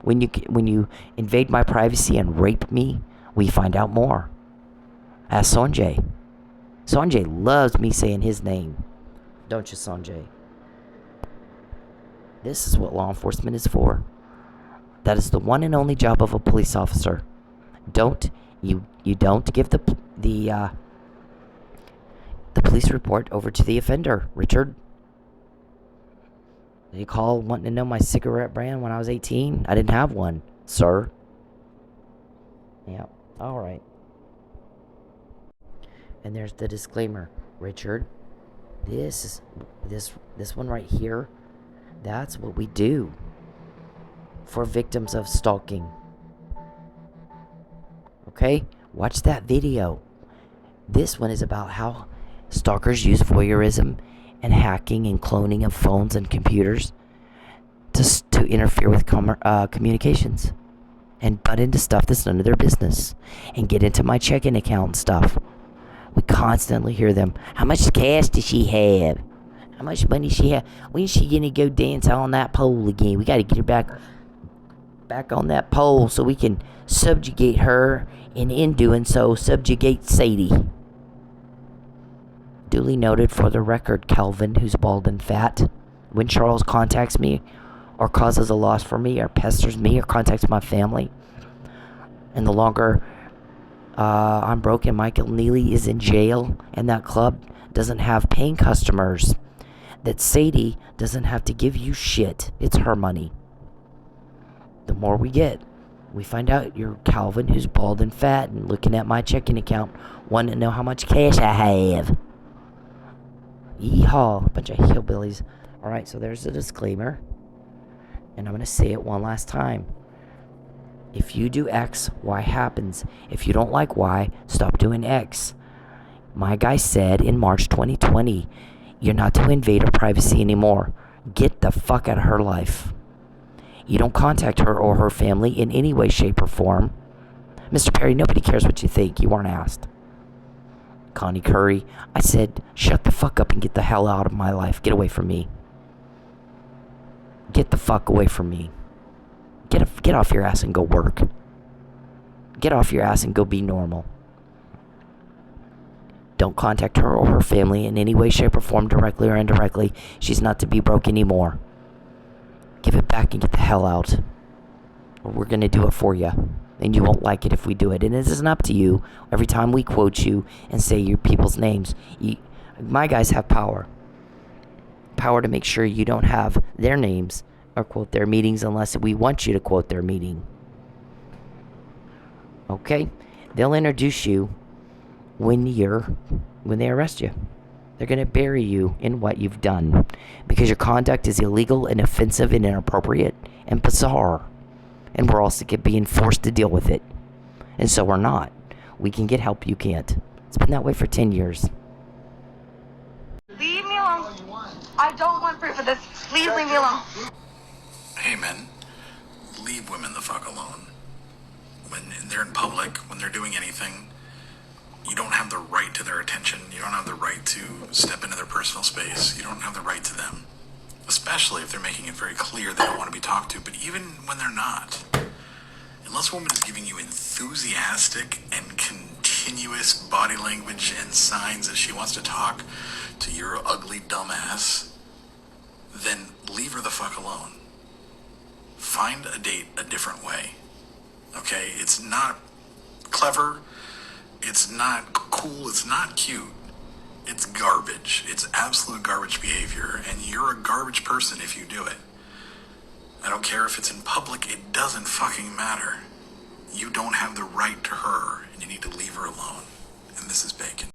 When you invade my privacy and rape me, we find out more. Ask Sanjay. Sanjay loves me saying his name. Don't you, Sanjay? This is what law enforcement is for. That is the one and only job of a police officer. You don't give the police report over to the offender, Richard. Did you call wanting to know my cigarette brand when I was 18? I didn't have one, sir. Yeah, all right. And there's the disclaimer, Richard. This one right here, that's what we do for victims of stalking. Okay? Watch that video. This one is about how stalkers use voyeurism and hacking and cloning of phones and computers to interfere with communications and butt into stuff that's none of their business and get into my checking account and stuff. We constantly hear them. How much cash does she have? How much money she have? When's she gonna go dance on that pole again? We gotta get her back on that pole so we can subjugate her, and in doing so, subjugate Sadie. Duly noted for the record, Calvin, who's bald and fat. When Charles contacts me or causes a loss for me or pesters me or contacts my family, and the longer I'm broke and Michael Neely is in jail and that club doesn't have paying customers, that Sadie doesn't have to give you shit. It's her money. The more we get, we find out you're Calvin, who's bald and fat, and looking at my checking account, wanting to know how much cash I have. Yeehaw, bunch of hillbillies. Alright, so there's a disclaimer, and I'm going to say it one last time. If you do X, Y happens. If you don't like Y, stop doing X. My guy said in March 2020, you're not to invade her privacy anymore. Get the fuck out of her life. You don't contact her or her family in any way, shape, or form. Mr. Perry, nobody cares what you think. You weren't asked. Connie Curry, I said, shut the fuck up and get the hell out of my life. Get away from me. Get the fuck away from me. Get off your ass and go work. Get off your ass and go be normal. Don't contact her or her family in any way, shape, or form, directly or indirectly. She's not to be broke anymore. Give it back and get the hell out. Or we're going to do it for you. And you won't like it if we do it. And it isn't up to you. Every time we quote you and say your people's names, my guys have power. Power to make sure you don't have their names or quote their meetings unless we want you to quote their meeting. Okay? They'll introduce you when they arrest you. They're going to bury you in what you've done because your conduct is illegal and offensive and inappropriate and bizarre. And we're also being forced to deal with it. And so we're not. We can get help, you can't. It's been that way for 10 years. Leave me alone. I don't want proof of this. Please leave me alone. Hey men, leave women the fuck alone. When they're in public, when they're doing anything, you don't have the right to their attention. You don't have the right to step into their personal space. You don't have the right to them. Especially if they're making it very clear they don't want to be talked to. But even when they're not, unless a woman is giving you enthusiastic and continuous body language and signs that she wants to talk to your ugly dumbass, then leave her the fuck alone. Find a date a different way. Okay? It's not clever. It's not cool. It's not cute. It's garbage. It's absolute garbage behavior, and you're a garbage person if you do it. I don't care if it's in public. It doesn't fucking matter. You don't have the right to her, and you need to leave her alone. And this is Bacon.